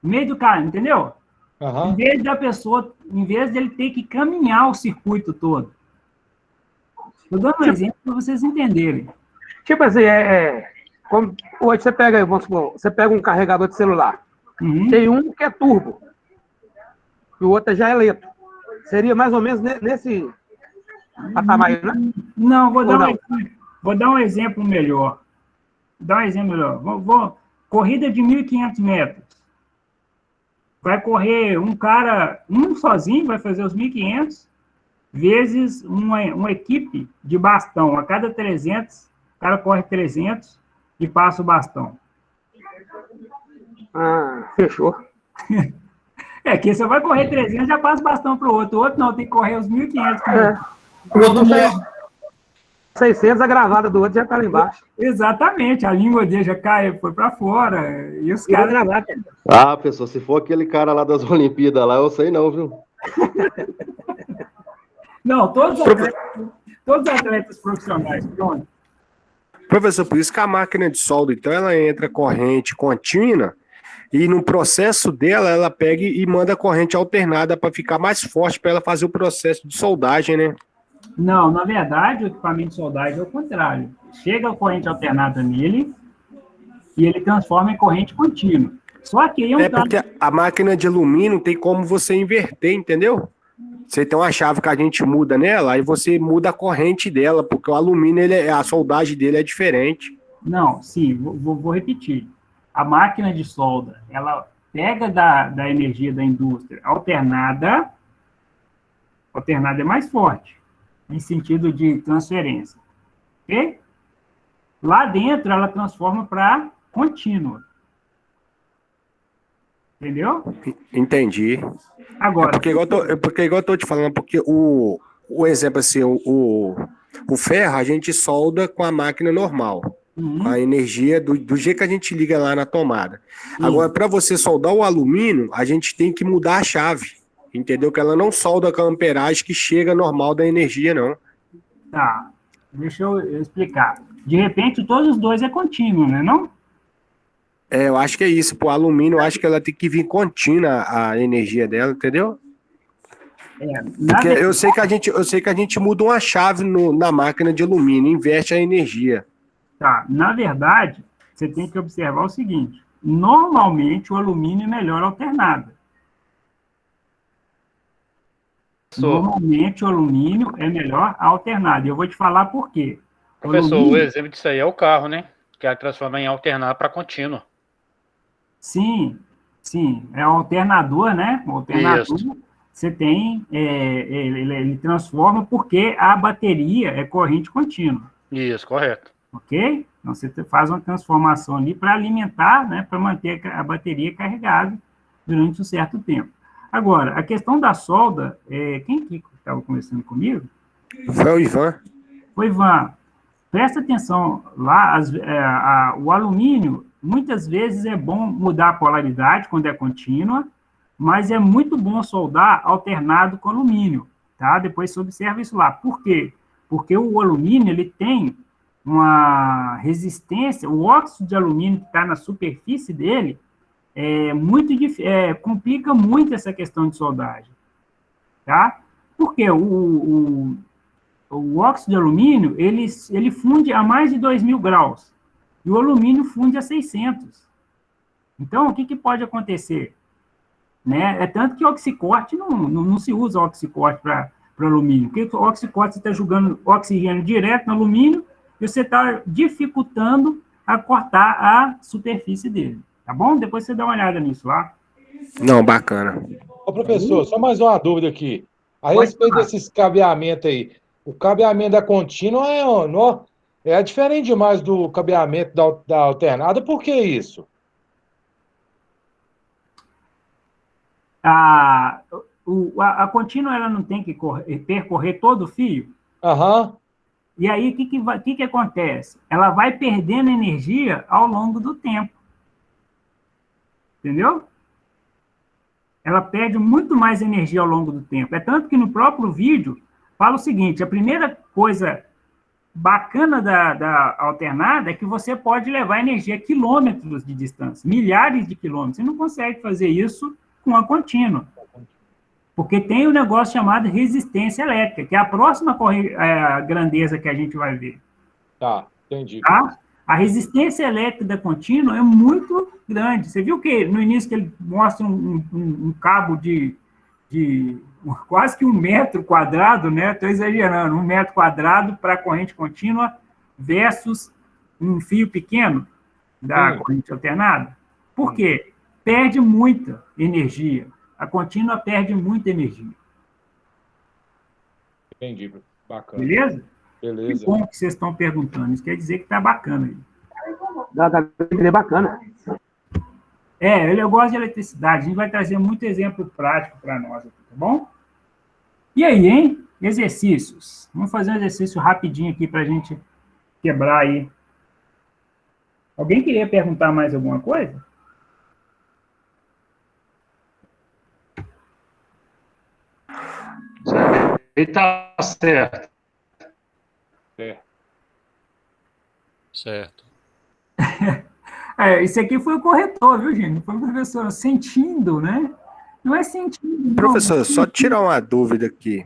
No meio do caminho, entendeu? Uhum. Em vez dele ter que caminhar o circuito todo. Estou dando um exemplo para vocês entenderem. Tipo assim, como, hoje você pega, vamos supor, você pega um carregador de celular. Tem um que é turbo. E o outro já é lento. Seria mais ou menos nesse patamar, né? Não, vou dar um exemplo melhor. Corrida de 1.500 metros. vai correr um cara, um sozinho, vai fazer os 1.500, vezes uma equipe de bastão. A cada 300, o cara corre 300 e passa o bastão. Ah, fechou. É, que você vai correr 300, já passa o bastão para o outro. O outro não, tem que correr os 1.500. O outro 600, a gravada do outro já está lá embaixo. Exatamente, a língua dele já cai, foi para fora. E os caras... Ah, pessoal, se for aquele cara lá das Olimpíadas lá, eu sei não, viu? Não, todos os atletas profissionais, pronto. Professor, por isso que a máquina de solda, então, ela entra corrente contínua e no processo dela, ela pega e manda corrente alternada para ficar mais forte para ela fazer o processo de soldagem, né? Não, na verdade, o equipamento de soldagem é o contrário. Chega a corrente alternada nele e ele transforma em corrente contínua. Só que aí porque a máquina de alumínio tem como você inverter, entendeu? Você tem uma chave que a gente muda nela, aí você muda a corrente dela, porque o alumínio, a soldagem dele é diferente. Não, sim, vou repetir. A máquina de solda, ela pega da energia da indústria alternada é mais forte, em sentido de transferência. Ok? Lá dentro, ela transforma para contínua. Entendeu? Entendi. Agora, porque igual eu tô te falando, porque o exemplo assim, o ferro a gente solda com a máquina normal, com a energia do jeito que a gente liga lá na tomada. Agora, para você soldar o alumínio, a gente tem que mudar a chave, entendeu? Que ela não solda com a amperagem que chega normal da energia, não. Tá, deixa eu explicar. De repente, todos os dois é contínuo, né, não? Eu acho que é isso. Pro alumínio, eu acho que ela tem que vir contínua a energia dela, entendeu? Porque eu sei que a gente muda uma chave na máquina de alumínio, inverte a energia. Tá, na verdade, você tem que observar o seguinte: normalmente o alumínio é melhor alternado. Normalmente o alumínio é melhor alternado. E eu vou te falar por quê. Professor, o exemplo disso aí é o carro, né? Que ela transforma em alternado para contínuo. Sim, é um alternador, né? O alternador, você tem, ele transforma porque a bateria é corrente contínua. Isso, correto. Ok? Então, você faz uma transformação ali para alimentar, né? Para manter a bateria carregada durante um certo tempo. Agora, a questão da solda, quem que estava conversando comigo? Foi o Ivan. O Ivan, presta atenção lá, o alumínio, muitas vezes é bom mudar a polaridade quando é contínua, mas é muito bom soldar alternado com alumínio, tá? Depois você observa isso lá. Por quê? Porque o alumínio, ele tem uma resistência, o óxido de alumínio que está na superfície dele, complica muito essa questão de soldagem, tá? Porque o óxido de alumínio, ele funde a mais de 2.000 graus, e o alumínio funde a 600. Então, o que pode acontecer? Né? É tanto que oxicorte não se usa oxicorte para alumínio, porque o oxicorte você está jogando oxigênio direto no alumínio e você está dificultando a cortar a superfície dele, tá bom? Depois você dá uma olhada nisso lá. Não, bacana. Ô, professor, só mais uma dúvida aqui. A respeito desses cabeamentos aí, o cabeamento da contínua é diferente demais do cabeamento da alternada, por que isso? A contínua, ela não tem que percorrer todo o fio? Aham. E aí, o que acontece? Ela vai perdendo energia ao longo do tempo. Entendeu? Ela perde muito mais energia ao longo do tempo. É tanto que no próprio vídeo fala o seguinte: a primeira coisa bacana da alternada é que você pode levar energia a quilômetros de distância, milhares de quilômetros. Você não consegue fazer isso com a contínua. Porque tem um negócio chamado resistência elétrica, que é a próxima grandeza que a gente vai ver. Tá, entendi. Tá? A resistência elétrica da contínua é muito grande. Você viu que no início que ele mostra um cabo de quase que 1 metro quadrado, né? Estou exagerando, 1 metro quadrado para corrente contínua versus um fio pequeno da corrente alternada? Por quê? perde muita energia. A contínua perde muita energia. Entendi, bacana. Beleza? Beleza. Que bom que vocês estão perguntando. Isso quer dizer que tá bacana aí. Dá bacana. Eu gosto de eletricidade. A gente vai trazer muito exemplo prático para nós aqui, tá bom? E aí, hein? Exercícios. Vamos fazer um exercício rapidinho aqui para a gente quebrar aí. Alguém queria perguntar mais alguma coisa? Ele tá certo. Certo. Isso aqui foi o corretor, viu, gente? Foi o professor sentindo, né? Não é sentindo. Não. Professor, só tirar uma dúvida aqui.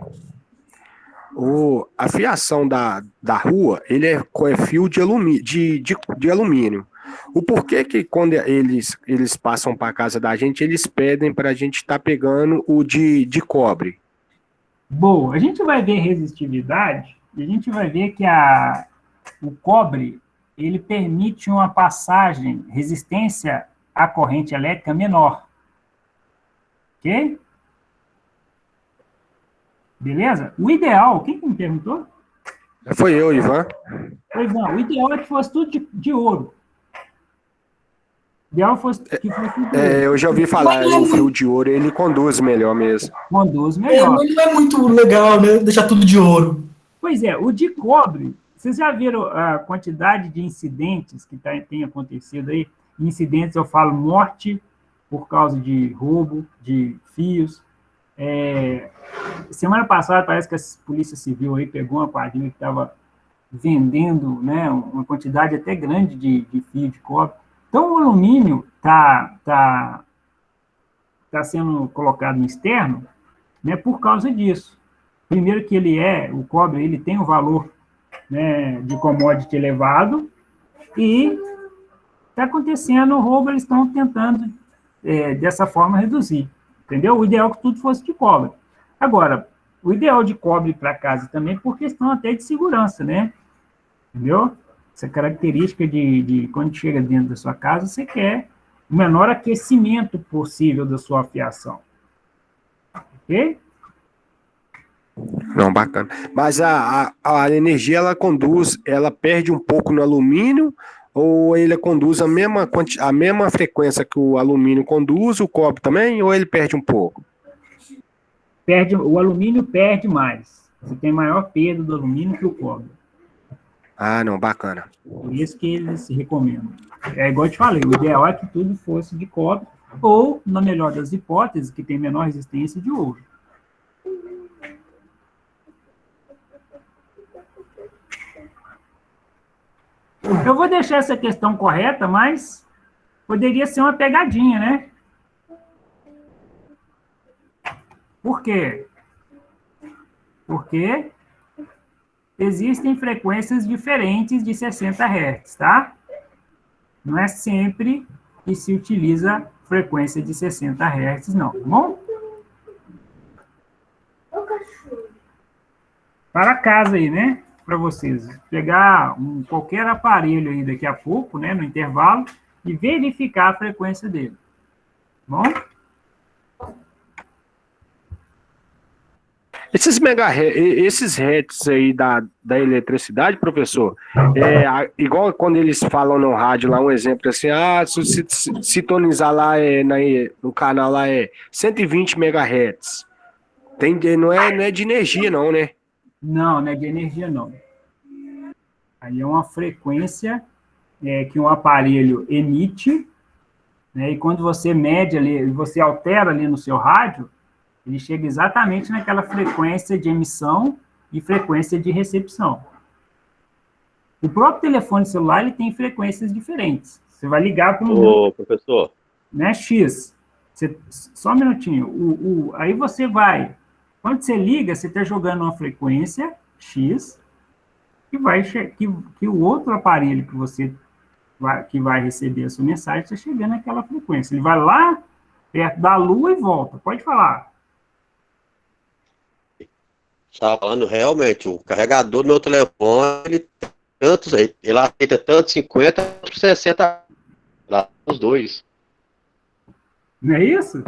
A fiação da rua, ele é fio de alumínio. O porquê que quando eles passam para a casa da gente, eles pedem para a gente estar pegando o de cobre? Boa. A gente vai ver resistividade e a gente vai ver que o cobre, ele permite uma passagem, resistência à corrente elétrica menor. Ok? Beleza? O ideal, quem que me perguntou? Foi eu, Ivan. Ivan, o ideal é que fosse tudo de ouro. O ideal fosse que fosse tudo de ouro. Eu já ouvi falar, o fio de ouro, ele conduz melhor mesmo. Conduz melhor. Mas não é muito legal, né? Deixar tudo de ouro. Pois é, o de cobre, vocês já viram a quantidade de incidentes que tem acontecido aí? Incidentes, eu falo morte por causa de roubo de fios. Semana passada, parece que a Polícia Civil aí pegou uma quadrilha que estava vendendo, né, uma quantidade até grande de fio de cobre. Então, o alumínio tá sendo colocado no externo, né, por causa disso. Primeiro que o cobre, ele tem um valor, né, de commodity elevado e está acontecendo o roubo, eles estão tentando, dessa forma, reduzir. Entendeu? O ideal é que tudo fosse de cobre. Agora, o ideal de cobre para casa também por questão até de segurança, né? Entendeu? Essa característica de quando chega dentro da sua casa, você quer o menor aquecimento possível da sua fiação. Ok? Não, bacana. Mas a energia, ela perde um pouco no alumínio, ou ele conduz a mesma frequência que o alumínio conduz, o cobre também, ou ele perde um pouco? O alumínio perde mais. Você tem maior perda do alumínio que o cobre. Ah, não, bacana. Por isso que eles recomendam. É igual eu te falei, o ideal é que tudo fosse de cobre, ou, na melhor das hipóteses, que tem menor resistência, de ouro. Eu vou deixar essa questão correta, mas poderia ser uma pegadinha, né? Por quê? Porque existem frequências diferentes de 60 Hz, tá? Não é sempre que se utiliza frequência de 60 Hz, não, tá bom? Para casa aí, né? Para vocês. Pegar qualquer aparelho aí daqui a pouco, né? No intervalo, e verificar a frequência dele. Bom? Esses hertz aí da eletricidade, professor, igual quando eles falam no rádio lá, um exemplo assim, se sintonizar lá no canal lá 120 MHz. Não é de energia não, né? Não é de energia não. Aí é uma frequência que um aparelho emite, né, e quando você mede ali, você altera ali no seu rádio, ele chega exatamente naquela frequência de emissão e frequência de recepção. O próprio telefone celular, ele tem frequências diferentes. Você vai ligar para Ô, professor. Né, X. Só um minutinho. Aí você vai... Quando você liga, você está jogando uma frequência X que o outro aparelho que vai receber a sua mensagem está chegando naquela frequência. Ele vai lá perto da Lua e volta. Pode falar. Estava falando realmente, o carregador do meu telefone, ele aceita tanto 50 quanto 60, lá os dois. Não é isso?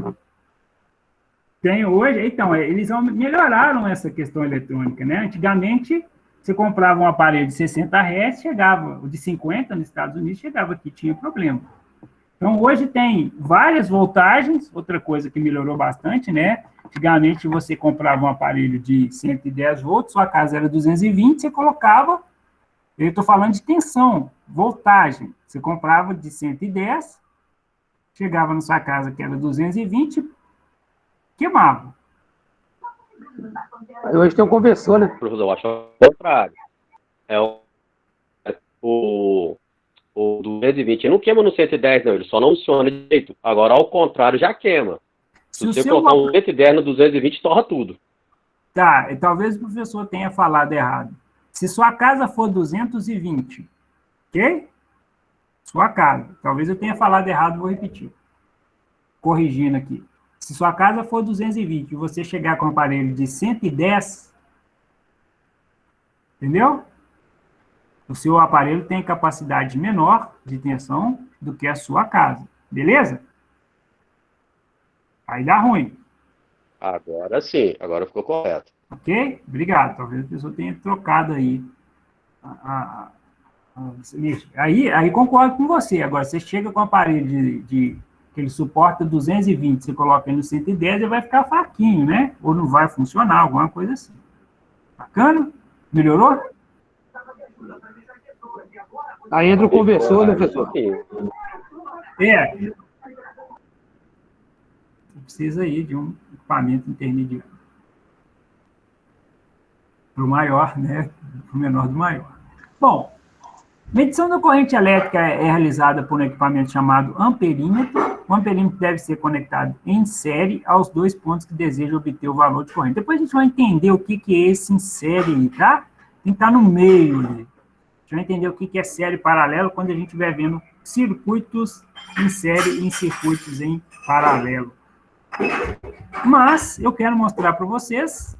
Tem hoje, então, eles melhoraram essa questão eletrônica, né? Antigamente, você comprava um aparelho de 60 Hz, chegava, o de 50 nos Estados Unidos, chegava aqui, tinha problema. Então, hoje tem várias voltagens, outra coisa que melhorou bastante, né? Antigamente, você comprava um aparelho de 110 volts, sua casa era 220, você colocava, eu estou falando de tensão, voltagem, você comprava de 110, chegava na sua casa que era 220, queimava. Hoje tem um conversor, né? Professor, eu acho o contrário. O 220 não queima no 110, não, ele só não funciona direito. Agora, ao contrário, já queima. Se você colocar um 110 no 220, torra tudo. Tá, e talvez o professor tenha falado errado. Se sua casa for 220, ok? Sua casa. Talvez eu tenha falado errado, vou repetir. Corrigindo aqui. Se sua casa for 220 e você chegar com um aparelho de 110, entendeu? O seu aparelho tem capacidade menor de tensão do que a sua casa. Beleza? Aí dá ruim. Agora sim, agora ficou correto. Ok? Obrigado. Talvez a pessoa tenha trocado aí. Aí concordo com você. Agora, você chega com um aparelho que ele suporta 220, você coloca ele no 110, ele vai ficar fraquinho, né? Ou não vai funcionar, alguma coisa assim. Bacana? Melhorou? Aí entra o conversor, né, professor? Precisa aí de um equipamento intermediário. Para o maior, né? Para o menor do maior. Bom, medição da corrente elétrica é realizada por um equipamento chamado amperímetro. O amperímetro deve ser conectado em série aos dois pontos que deseja obter o valor de corrente. Depois a gente vai entender o que é esse em série aí, tá? Tem que estar no meio ali. A gente vai entender o que é série paralelo quando a gente estiver vendo circuitos em série e em circuitos em paralelo. Mas eu quero mostrar para vocês.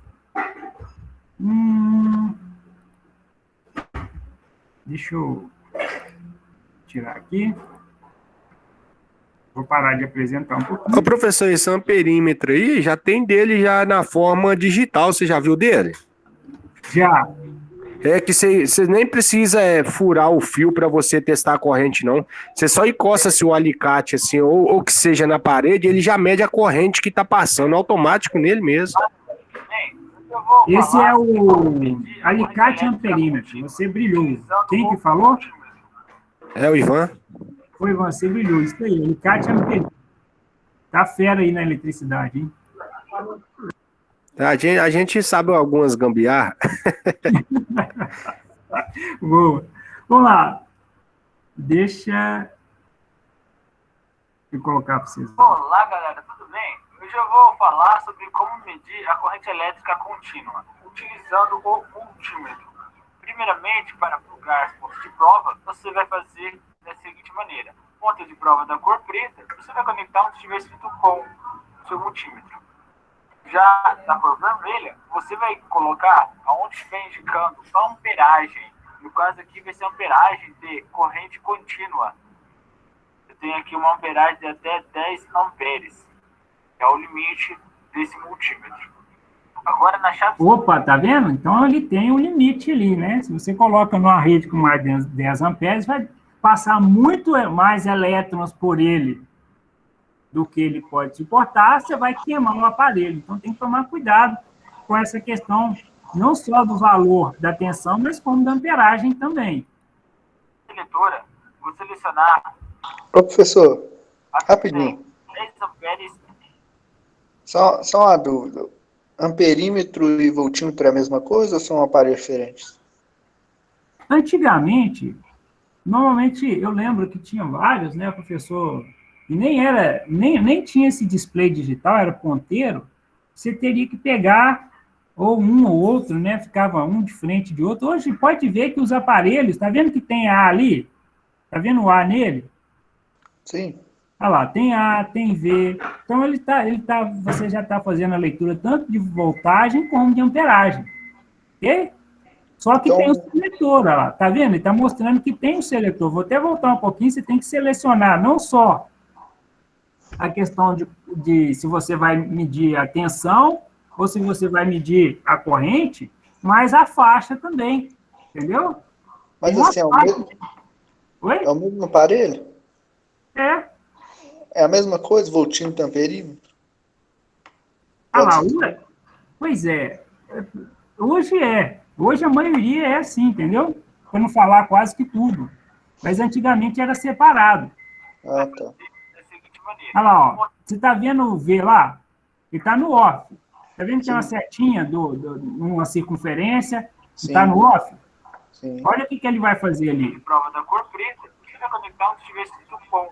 Deixa eu tirar aqui. Vou parar de apresentar um pouquinho. Ô, professor, esse amperímetro aí já tem dele já na forma digital, você já viu dele? Já. É que você nem precisa furar o fio para você testar a corrente, não. Você só encosta o alicate, assim, ou que seja na parede, ele já mede a corrente que tá passando automático nele mesmo. Esse é o alicate amperímetro. Você brilhou. Quem que falou? É o Ivan. Foi, Ivan, você brilhou. Isso aí, alicate amperímetro. Tá fera aí na eletricidade, hein? A gente sabe algumas gambiarra. Boa. Vamos lá. Deixa eu colocar para vocês. Olá, galera, tudo bem? Hoje eu vou falar sobre como medir a corrente elétrica contínua, utilizando o multímetro. Primeiramente, para plugar os pontos de prova, você vai fazer da seguinte maneira. Ponto de prova da cor preta, você vai conectar onde estiver escrito com o seu multímetro. Já na cor vermelha, você vai colocar aonde estiver indicando a amperagem. No caso aqui vai ser amperagem de corrente contínua. Eu tenho aqui uma amperagem de até 10 amperes. É o limite desse multímetro. Agora na chave... Opa, tá vendo? Então ele tem um limite ali, né? Se você coloca numa rede com mais de 10 amperes, vai passar muito mais elétrons por ele do que ele pode suportar, você vai queimar o aparelho. Então tem que tomar cuidado com essa questão, não só do valor da tensão, mas como da amperagem também. Seletora, vou selecionar... Ô, professor, rapidinho. 10 amperes. Só uma dúvida. Amperímetro e voltímetro é a mesma coisa ou são aparelhos diferentes? Antigamente, normalmente, eu lembro que tinha vários, né, professor... E nem tinha esse display digital, era ponteiro, você teria que pegar ou um ou outro, né? Ficava um de frente de outro. Hoje pode ver que os aparelhos, tá vendo que tem A ali? Tá vendo o A nele? Sim. Olha lá, tem A, tem V. Então você já está fazendo a leitura tanto de voltagem como de amperagem. Ok? Só que tem o seletor, olha lá, tá vendo? Ele está mostrando que tem um seletor. Vou até voltar um pouquinho, você tem que selecionar não só a questão de se você vai medir a tensão ou se você vai medir a corrente, mas a faixa também, entendeu? Mas assim, Oi? É o mesmo aparelho? É. É a mesma coisa, voltímetro, amperímetro? Ah lá, pois é. Hoje é. Hoje a maioria é assim, entendeu? Para não falar quase que tudo. Mas antigamente era separado. Ah, tá. Olha lá, ó. Você está vendo o V lá? Ele está no off. Está vendo que tem uma setinha, uma circunferência? Está no off? Sim. Olha o que ele vai fazer ali. Prova da cor preta, você vai conectar onde estiver escrito bom.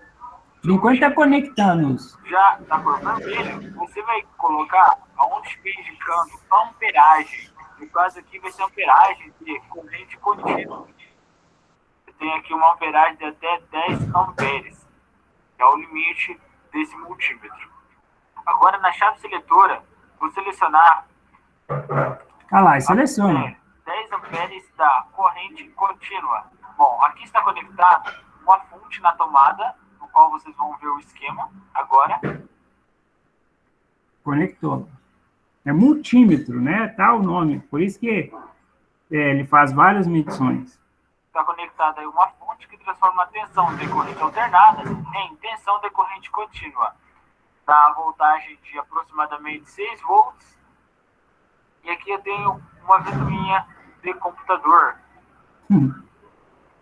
Por enquanto está conectando isso. Já na cor vermelha, você vai colocar aonde estiver indicando amperagem. No caso aqui vai ser amperagem de corrente contínua. Você tem aqui uma amperagem de até 10 amperes. É o limite desse multímetro. Agora na chave seletora, vou selecionar. Ah lá, seleciona. 10 amperes da corrente contínua. Bom, aqui está conectado uma fonte na tomada, no qual vocês vão ver o esquema agora. Conectou. É multímetro, né? Tá o nome. Por isso que ele faz várias medições. Está conectada aí uma fonte que transforma a tensão de corrente alternada em tensão de corrente contínua. Dá a voltagem de aproximadamente 6 volts. E aqui eu tenho uma ventoinha de computador.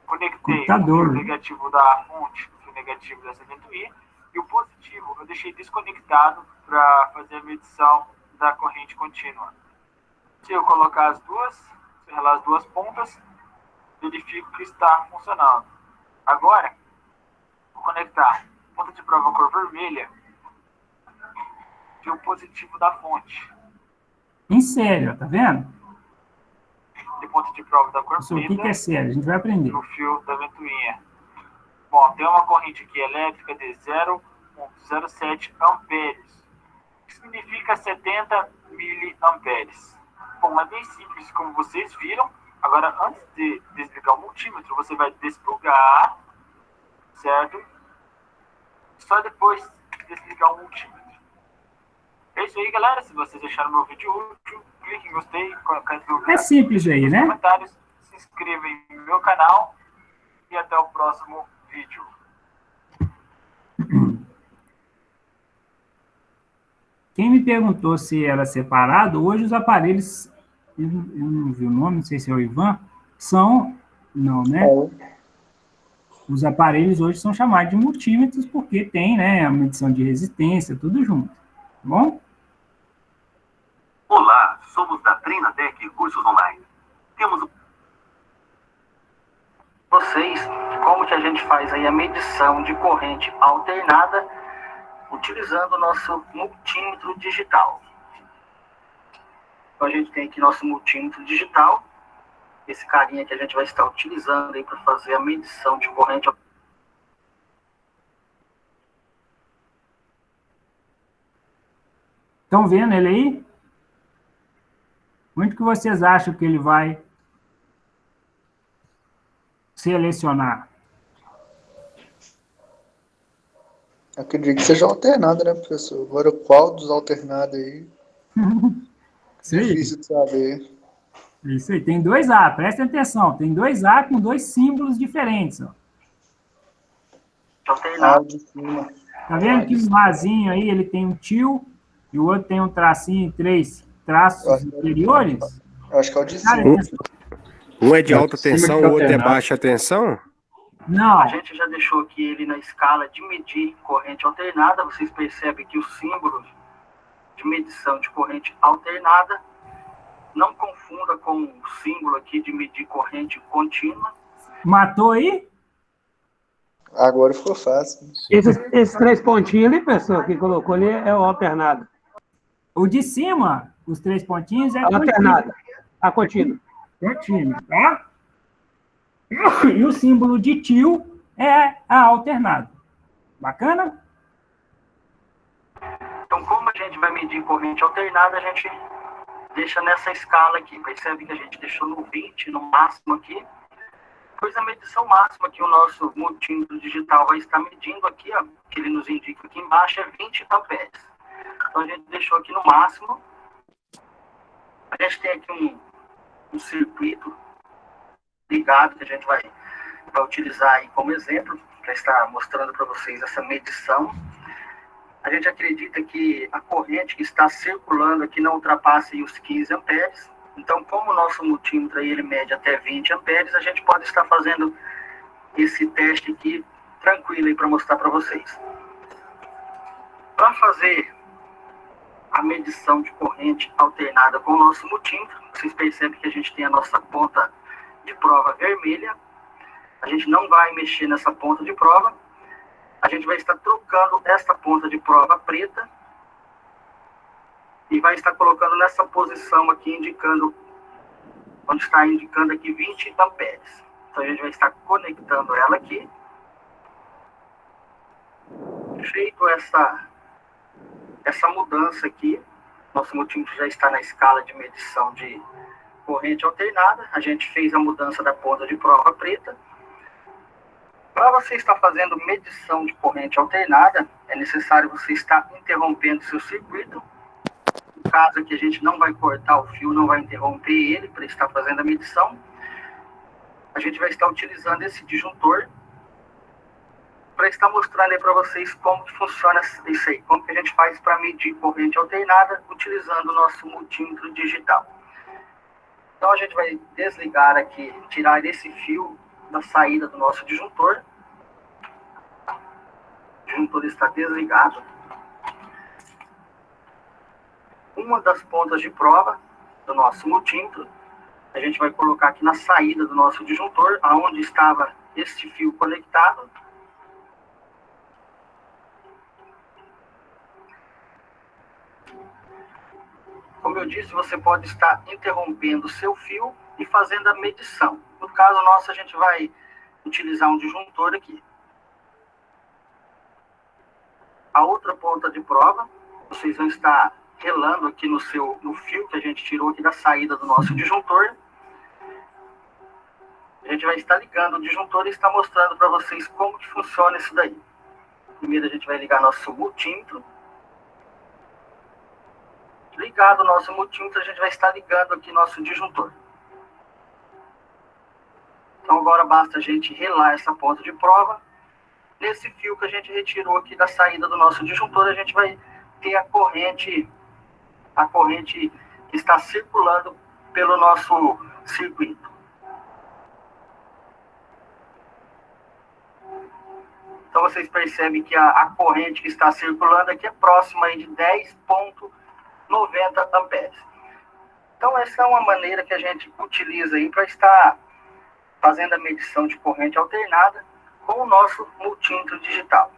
Conectei o negativo da fonte, o negativo dessa ventoinha, e o positivo eu deixei desconectado para fazer a medição da corrente contínua. Se eu colocar as duas pontas, verifico que está funcionando. Agora, vou conectar ponta de prova cor vermelha e o positivo da fonte. Em sério, tá vendo? De ponta de prova da cor Isso preta. aqui que é sério, a gente vai aprender. No fio da ventoinha. Bom, tem uma corrente aqui elétrica de 0,07 amperes. Que significa 70 miliamperes. Bom, é bem simples, como vocês viram. Agora, antes de desligar o multímetro, você vai desplugar, certo? Só depois desligar o multímetro. É isso aí, galera. Se vocês acharam meu vídeo útil, clique em gostei, coloque dúvidas. É simples aí, né? Comentários, se inscreva no meu canal e até o próximo vídeo. Quem me perguntou se era separado, hoje os aparelhos, eu não vi o nome, não sei se é o Ivan, são, não, né? Os aparelhos hoje são chamados de multímetros porque tem, né, a medição de resistência, tudo junto, tá bom? Olá, somos da Treinatec Cursos Online. Temos Vocês, como que a gente faz aí a medição de corrente alternada utilizando o nosso multímetro digital. Então a gente tem aqui nosso multímetro digital, esse carinha que a gente vai estar utilizando aí para fazer a medição de corrente. Estão vendo ele aí? Onde que vocês acham que ele vai selecionar? Acredito que seja alternado, né, professor? Agora, qual dos alternados aí? Difícil de saber. Isso aí, tem 2A, prestem atenção, tem 2A com 2 símbolos diferentes, ó. De cima. Tá vendo que o Azinho aí, ele tem um tio, e o outro tem um tracinho e 3 traços inferiores? Eu acho que é o de cima. Um é de alta tensão, o outro é baixa tensão? Não. A gente já deixou aqui ele na escala de medir corrente alternada. Vocês percebem que os símbolos de medição de corrente alternada não confunda com o símbolo aqui de medir corrente contínua. Matou aí? Agora ficou fácil. Esses 3 pontinhos ali, pessoal, que colocou ali é o alternado. O de cima, os 3 pontinhos, é a alternada. A contínua. Contínua, tá? E o símbolo de tio é a alternada. Bacana? Então, como a gente vai medir corrente alternada, a gente deixa nessa escala aqui. Percebe que a gente deixou no 20, no máximo aqui. depois a medição máxima que o nosso multímetro digital vai estar medindo aqui, ó, que ele nos indica aqui embaixo, é 20 amperes. Então a gente deixou aqui no máximo. A gente tem aqui um circuito ligado que a gente vai utilizar aí como exemplo, para estar mostrando para vocês essa medição. A gente acredita que a corrente que está circulando aqui não ultrapasse os 15 amperes. Então, como o nosso multímetro aí, ele mede até 20 amperes, a gente pode estar fazendo esse teste aqui tranquilo para mostrar para vocês. Para fazer a medição de corrente alternada com o nosso multímetro, vocês percebem que a gente tem a nossa ponta de prova vermelha. A gente não vai mexer nessa ponta de prova. A gente vai estar trocando esta ponta de prova preta e vai estar colocando nessa posição aqui, indicando, onde está indicando aqui 20 amperes. Então a gente vai estar conectando ela aqui. Feito essa mudança aqui, nosso multímetro já está na escala de medição de corrente alternada. A gente fez a mudança da ponta de prova preta. Para você estar fazendo medição de corrente alternada, é necessário você estar interrompendo seu circuito. No caso aqui, a gente não vai cortar o fio, não vai interromper ele para estar fazendo a medição. A gente vai estar utilizando esse disjuntor para estar mostrando aí para vocês como que funciona isso aí, como que a gente faz para medir corrente alternada utilizando o nosso multímetro digital. Então a gente vai desligar aqui, tirar esse fio da saída do nosso disjuntor. O disjuntor está desligado. Uma das pontas de prova do nosso multímetro, a gente vai colocar aqui na saída do nosso disjuntor, aonde estava este fio conectado. Como eu disse, você pode estar interrompendo o seu fio e fazendo a medição. No caso nosso, a gente vai utilizar um disjuntor aqui. A outra ponta de prova, vocês vão estar relando aqui no fio que a gente tirou aqui da saída do nosso disjuntor. A gente vai estar ligando o disjuntor e estar mostrando para vocês como que funciona isso daí. Primeiro a gente vai ligar nosso multímetro. Ligado o nosso multímetro, a gente vai estar ligando aqui nosso disjuntor. Então agora basta a gente relar essa ponta de prova. Nesse fio que a gente retirou aqui da saída do nosso disjuntor, a gente vai ter a corrente que está circulando pelo nosso circuito. Então vocês percebem que a corrente que está circulando aqui é próxima aí de 10,90 amperes. Então essa é uma maneira que a gente utiliza aí para estar fazendo a medição de corrente alternada com o nosso multímetro digital.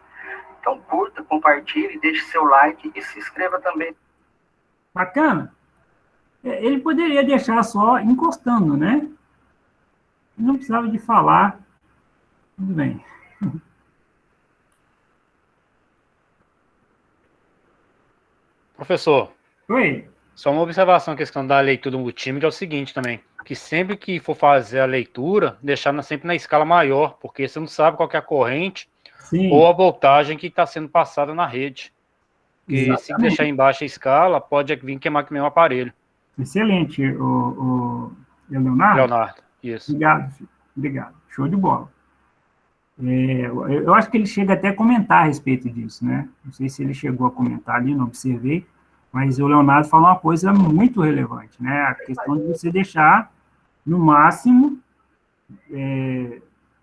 Então curta, compartilhe, deixe seu like e se inscreva também. Bacana. Ele poderia deixar só encostando, né? Não precisava de falar. Tudo bem. Professor. Oi. Só uma observação, a questão da leitura do multímetro é o seguinte também, que sempre que for fazer a leitura, deixar sempre na escala maior, porque você não sabe qual que é a corrente ou a voltagem que está sendo passada na rede. E se deixar em baixa escala, pode vir queimar com o mesmo aparelho. Excelente, o Leonardo. Leonardo, isso. Obrigado, filho. Obrigado. Show de bola. Eu acho que ele chega até a comentar a respeito disso, né? Não sei se ele chegou a comentar ali, não observei, mas o Leonardo falou uma coisa muito relevante, né? A questão de você deixar no máximo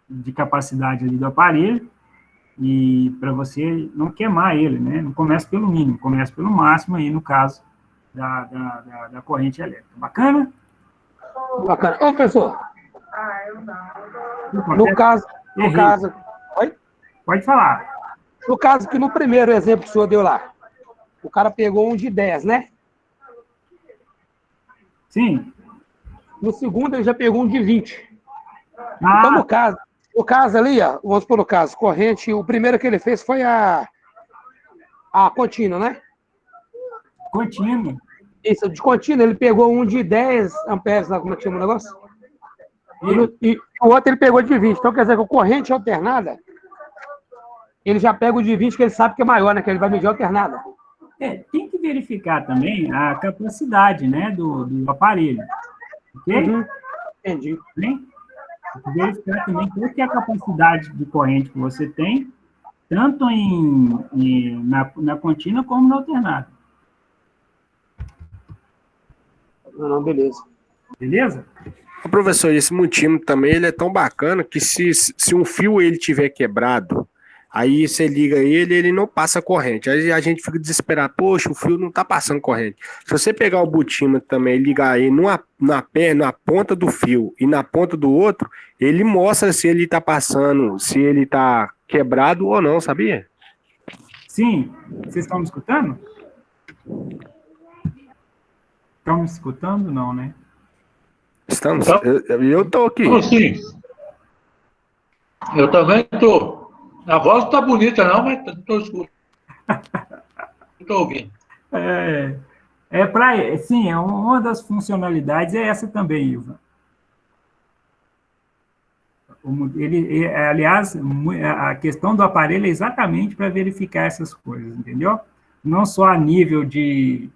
de capacidade ali do aparelho e para você não queimar ele, né? Não começa pelo mínimo, começa pelo máximo aí, no caso da corrente elétrica. Bacana? Bacana. Ô, professor, no caso... Oi? Pode falar. No caso que no primeiro exemplo que o senhor deu lá, o cara pegou um de 10, né? Sim. No segundo ele já pegou um de 20. Então, no caso ali, ó, vamos supor no caso, corrente, o primeiro que ele fez foi a contínua, né? Contínua. Isso, de contínua, ele pegou um de 10 amperes, lá, como é que chama o negócio? E o outro ele pegou de 20. Então quer dizer que o corrente alternada, ele já pega o de 20 que ele sabe que é maior, né? Que ele vai medir alternada. Tem que verificar também a capacidade, né, do aparelho. Ok? Entendi. Tem que verificar também qual que é a capacidade de corrente que você tem, tanto na contínua como na alternada. Não, beleza. Beleza? Professor, esse multímetro também ele é tão bacana que se um fio ele tiver quebrado, aí você liga ele não passa corrente. Aí a gente fica desesperado, poxa, o fio não tá passando corrente. Se você pegar o multímetro também e ligar ele na ponta do fio e na ponta do outro, ele mostra se ele tá passando, se ele tá quebrado ou não, sabia? Sim. Vocês estão me escutando? Estão me escutando? Não, né? Estamos. Eu tô aqui. Sim. Eu também tô. A voz não tá bonita, não, mas tô escutando. Estou ouvindo. Sim, uma das funcionalidades é essa também, Ivan. Aliás, a questão do aparelho é exatamente para verificar essas coisas, entendeu? Não só a nível de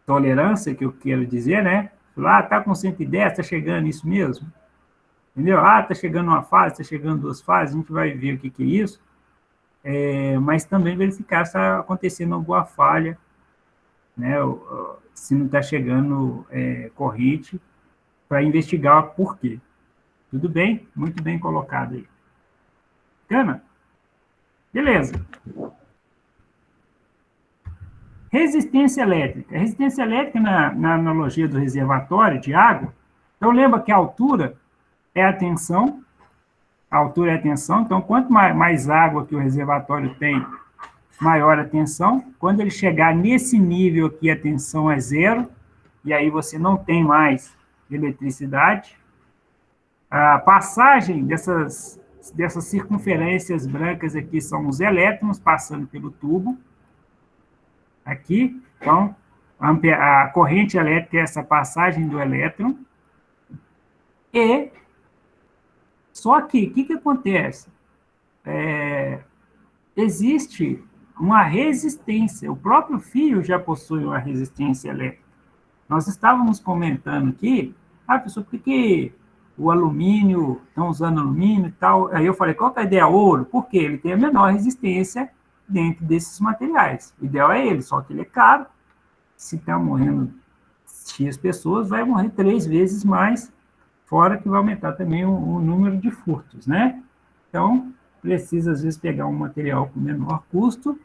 tolerância, que eu quero dizer, né? Tá com 110, tá chegando isso mesmo? Entendeu? Tá chegando uma fase, tá chegando duas fases, a gente vai ver o que é isso. Mas também verificar se está acontecendo alguma falha, né? Se não está chegando corrente, para investigar o porquê. Tudo bem? Muito bem colocado aí. Bacana? Beleza. Resistência elétrica. Resistência elétrica, na analogia do reservatório de água, então lembra que a altura é a tensão, então quanto mais água que o reservatório tem, maior a tensão. Quando ele chegar nesse nível aqui, a tensão é 0, e aí você não tem mais eletricidade. A passagem dessas circunferências brancas aqui são os elétrons passando pelo tubo. Aqui, então, a corrente elétrica é essa passagem do elétron. E, só que, o que acontece? Existe uma resistência, o próprio fio já possui uma resistência elétrica. Nós estávamos comentando aqui, professor, por que o alumínio, estão usando alumínio e tal? Aí eu falei, qual que é a ideia? Ouro, porque ele tem a menor resistência dentro desses materiais. O ideal é ele, só que ele é caro. Se está morrendo X pessoas, vai morrer 3 vezes mais, fora que vai aumentar também o número de furtos, né? Então, precisa, às vezes, pegar um material com menor custo,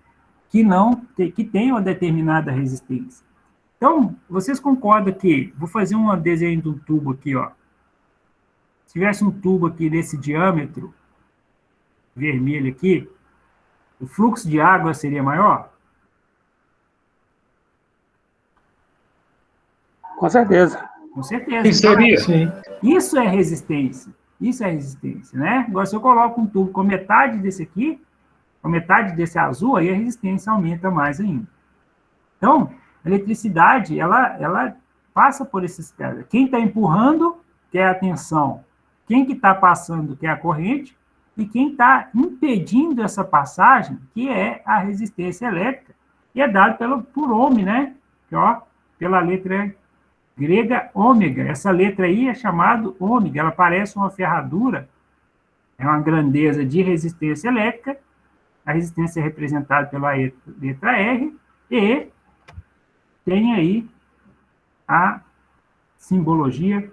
que tenha uma determinada resistência. Então, vocês concordam que... Vou fazer um desenho de um tubo aqui, ó. Se tivesse um tubo aqui desse diâmetro vermelho aqui, o fluxo de água seria maior? Com certeza. Com certeza. Sim, seria. Sim. Isso é resistência. Né? Agora, se eu coloco um tubo com metade desse aqui, com metade desse azul, aí a resistência aumenta mais ainda. Então, a eletricidade, ela passa por esses caras. Quem está empurrando, que é a tensão. Quem que está passando, que é a corrente. E quem está impedindo essa passagem, que é a resistência elétrica. E é dado por Ohm, né? Que, pela letra grega ômega. Essa letra aí é chamada ômega. Ela parece uma ferradura. É uma grandeza de resistência elétrica. A resistência é representada pela letra R. E tem aí a simbologia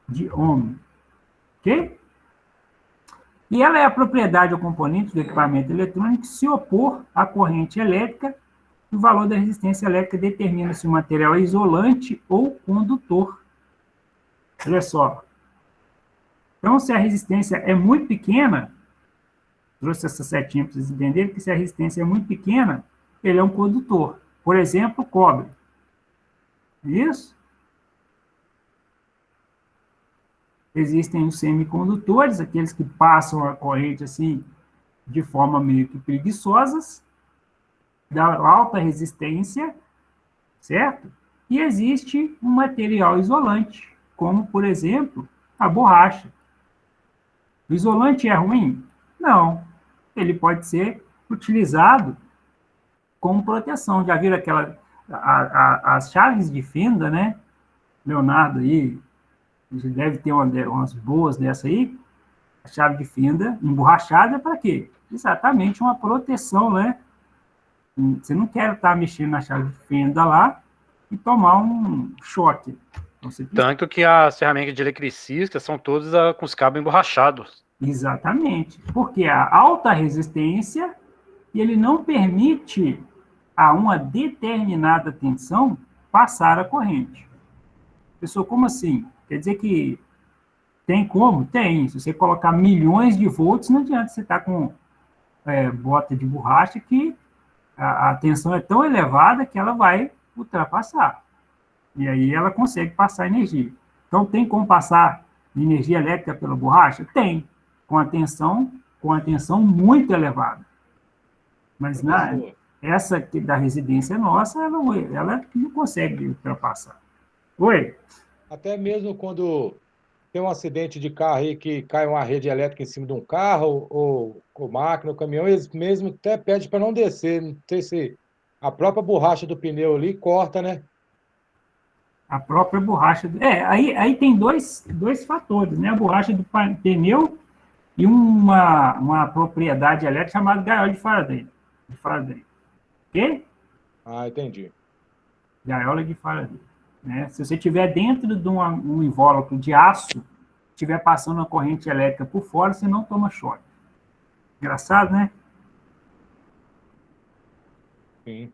de Ohm. Ok? E ela é a propriedade ou componente do equipamento eletrônico que se opor à corrente elétrica. O valor da resistência elétrica determina se o material é isolante ou condutor. Olha só. Então, se a resistência é muito pequena, trouxe essa setinha para vocês entenderem que se a resistência é muito pequena, ele é um condutor. Por exemplo, cobre. Isso? Existem os semicondutores, aqueles que passam a corrente assim, de forma meio que preguiçosas, da alta resistência, certo? E existe um material isolante, como, por exemplo, a borracha. O isolante é ruim? Não. Ele pode ser utilizado como proteção. Já viram as chaves de fenda, né? Leonardo aí, deve ter umas boas dessa aí. A chave de fenda emborrachada é para quê? Exatamente uma proteção, né? Você não quer estar mexendo na chave de fenda lá e tomar um choque. Tanto que as ferramentas de eletricista são todas com os cabos emborrachados. Exatamente. Porque a alta resistência, ele não permite a uma determinada tensão passar a corrente. Pessoal, como assim? Quer dizer que tem como? Tem. Se você colocar milhões de volts, não adianta você estar com bota de borracha que a tensão é tão elevada que ela vai ultrapassar. E aí ela consegue passar energia. Então, tem como passar energia elétrica pela borracha? Tem. Com a tensão muito elevada. Mas essa da residência nossa, ela não consegue ultrapassar. Oi? Até mesmo quando tem um acidente de carro aí que cai uma rede elétrica em cima de um carro, ou máquina, ou caminhão, eles mesmo até pedem para não descer. Não sei se a própria borracha do pneu ali corta, né? A própria borracha... aí tem dois fatores, né? A borracha do pneu e uma propriedade elétrica chamada gaiola de Faraday. Ok? Ah, entendi. Gaiola de Faraday. Né? Se você estiver dentro de um invólucro de aço, estiver passando uma corrente elétrica por fora, você não toma choque. Engraçado, né? Sim.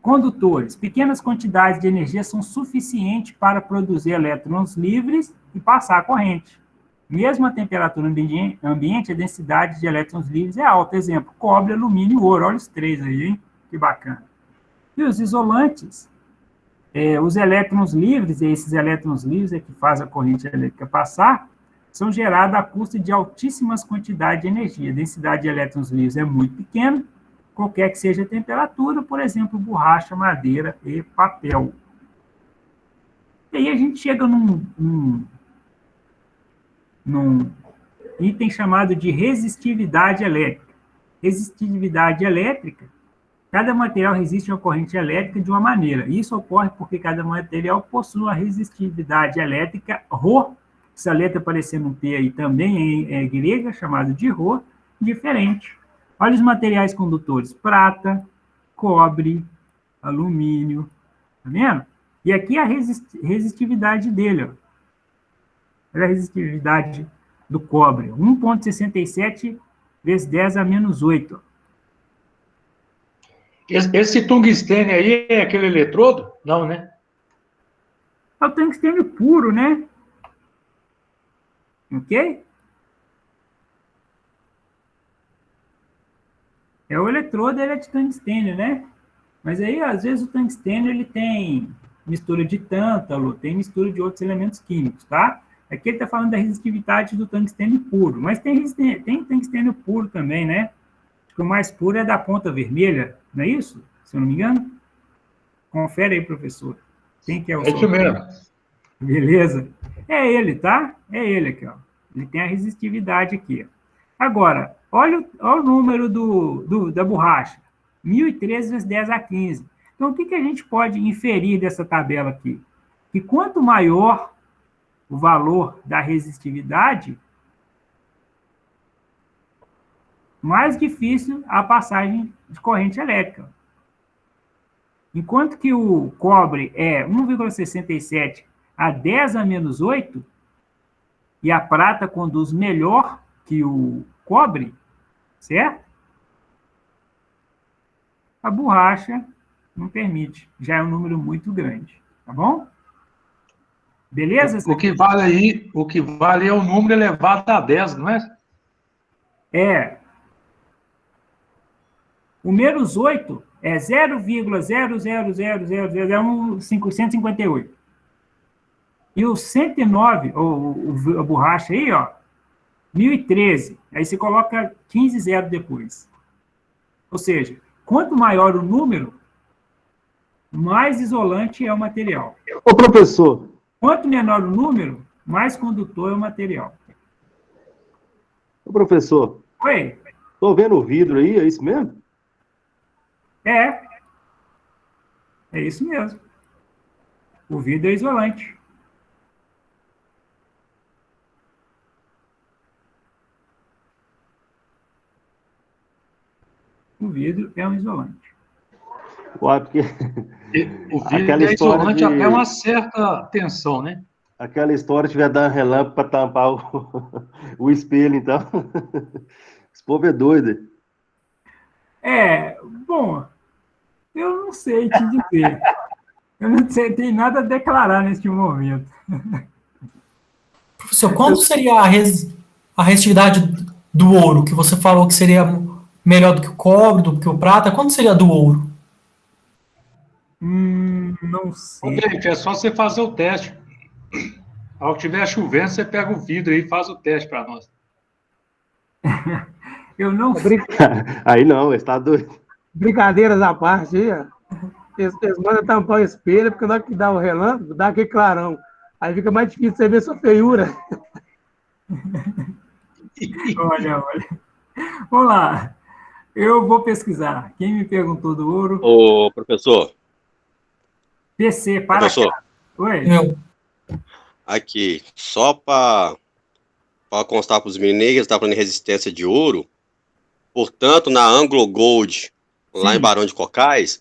Condutores. Pequenas quantidades de energia são suficientes para produzir elétrons livres e passar a corrente. Mesmo a temperatura ambiente, a densidade de elétrons livres é alta. Exemplo, cobre, alumínio e ouro. Olha os três aí, hein? Que bacana. E os isolantes? Os elétrons livres, e esses elétrons livres é que faz a corrente elétrica passar, são gerados a custo de altíssimas quantidades de energia. A densidade de elétrons livres é muito pequena, qualquer que seja a temperatura, por exemplo, borracha, madeira e papel. E aí a gente chega num item chamado de resistividade elétrica. Resistividade elétrica, cada material resiste a uma corrente elétrica de uma maneira. Isso ocorre porque cada material possui uma resistividade elétrica Rho, essa letra aparecendo um P aí também é grega, chamado de Rho, diferente. Olha os materiais condutores: prata, cobre, alumínio, tá vendo? E aqui a resistividade dele, ó. Olha a resistividade do cobre, 1,67 vezes 10 a menos 8. Esse tungstênio aí é aquele eletrodo? Não, né? É o tungstênio puro, né? Ok? É o eletrodo, ele é de tungstênio, né? Mas aí, às vezes, o tungstênio, ele tem mistura de tântalo, tem mistura de outros elementos químicos, tá? Aqui ele está falando da resistividade do tungstênio puro, mas tem tungstênio puro também, né? Acho que o mais puro é da ponta vermelha, não é isso? Se eu não me engano? Confere aí, professor. Quem que é o É isso mesmo. Beleza? É ele, tá? É ele aqui, ó. Ele tem a resistividade aqui. Agora, olha o número da borracha. 1013 vezes 10 a 15. Então, o que a gente pode inferir dessa tabela aqui? Que quanto maior o valor da resistividade, mais difícil a passagem de corrente elétrica. Enquanto que o cobre é 1,67 a 10 a menos 8, e a prata conduz melhor que o cobre, certo? A borracha não permite, já é um número muito grande, tá bom? Beleza? O que vale aí é o número elevado a 10, não é? É. O menos 8 é 0,0000158. E o 109, a borracha aí, ó, 1013. Aí você coloca 15 zeros depois. Ou seja, quanto maior o número, mais isolante é o material. Ô, professor. Quanto menor o número, mais condutor é o material. Ô, professor. Oi. Tô vendo o vidro aí, é isso mesmo? É isso mesmo. O vidro é isolante. O vidro é um isolante. Ué, porque... O vidro é isolante até uma certa tensão, né? Aquela história tiver dando relâmpago para tampar o espelho, então. Esse povo é doido. Bom, eu não sei te dizer. Eu não sei, tem nada a declarar neste momento. Professor, quanto seria a resistividade do ouro, que você falou que seria melhor do que o cobre, do que o prata? Quanto seria a do ouro? Não sei. Gente, é só você fazer o teste. Ao que estiver chovendo, você pega o vidro aí e faz o teste para nós. Eu não sei. Aí não, está doido. Brincadeiras à parte aí, ó. Eles mandam tampar o espelho, porque na hora que dá o relâmpago, dá aquele clarão. Aí fica mais difícil você ver sua feiura. Olha. Vamos lá. Eu vou pesquisar. Quem me perguntou do ouro? Ô, professor. PC, para professor. cá. Oi. Aqui, só para constar para os meninos, eles estão falando em resistência de ouro. Portanto, na Anglo Gold, lá em Barão de Cocais,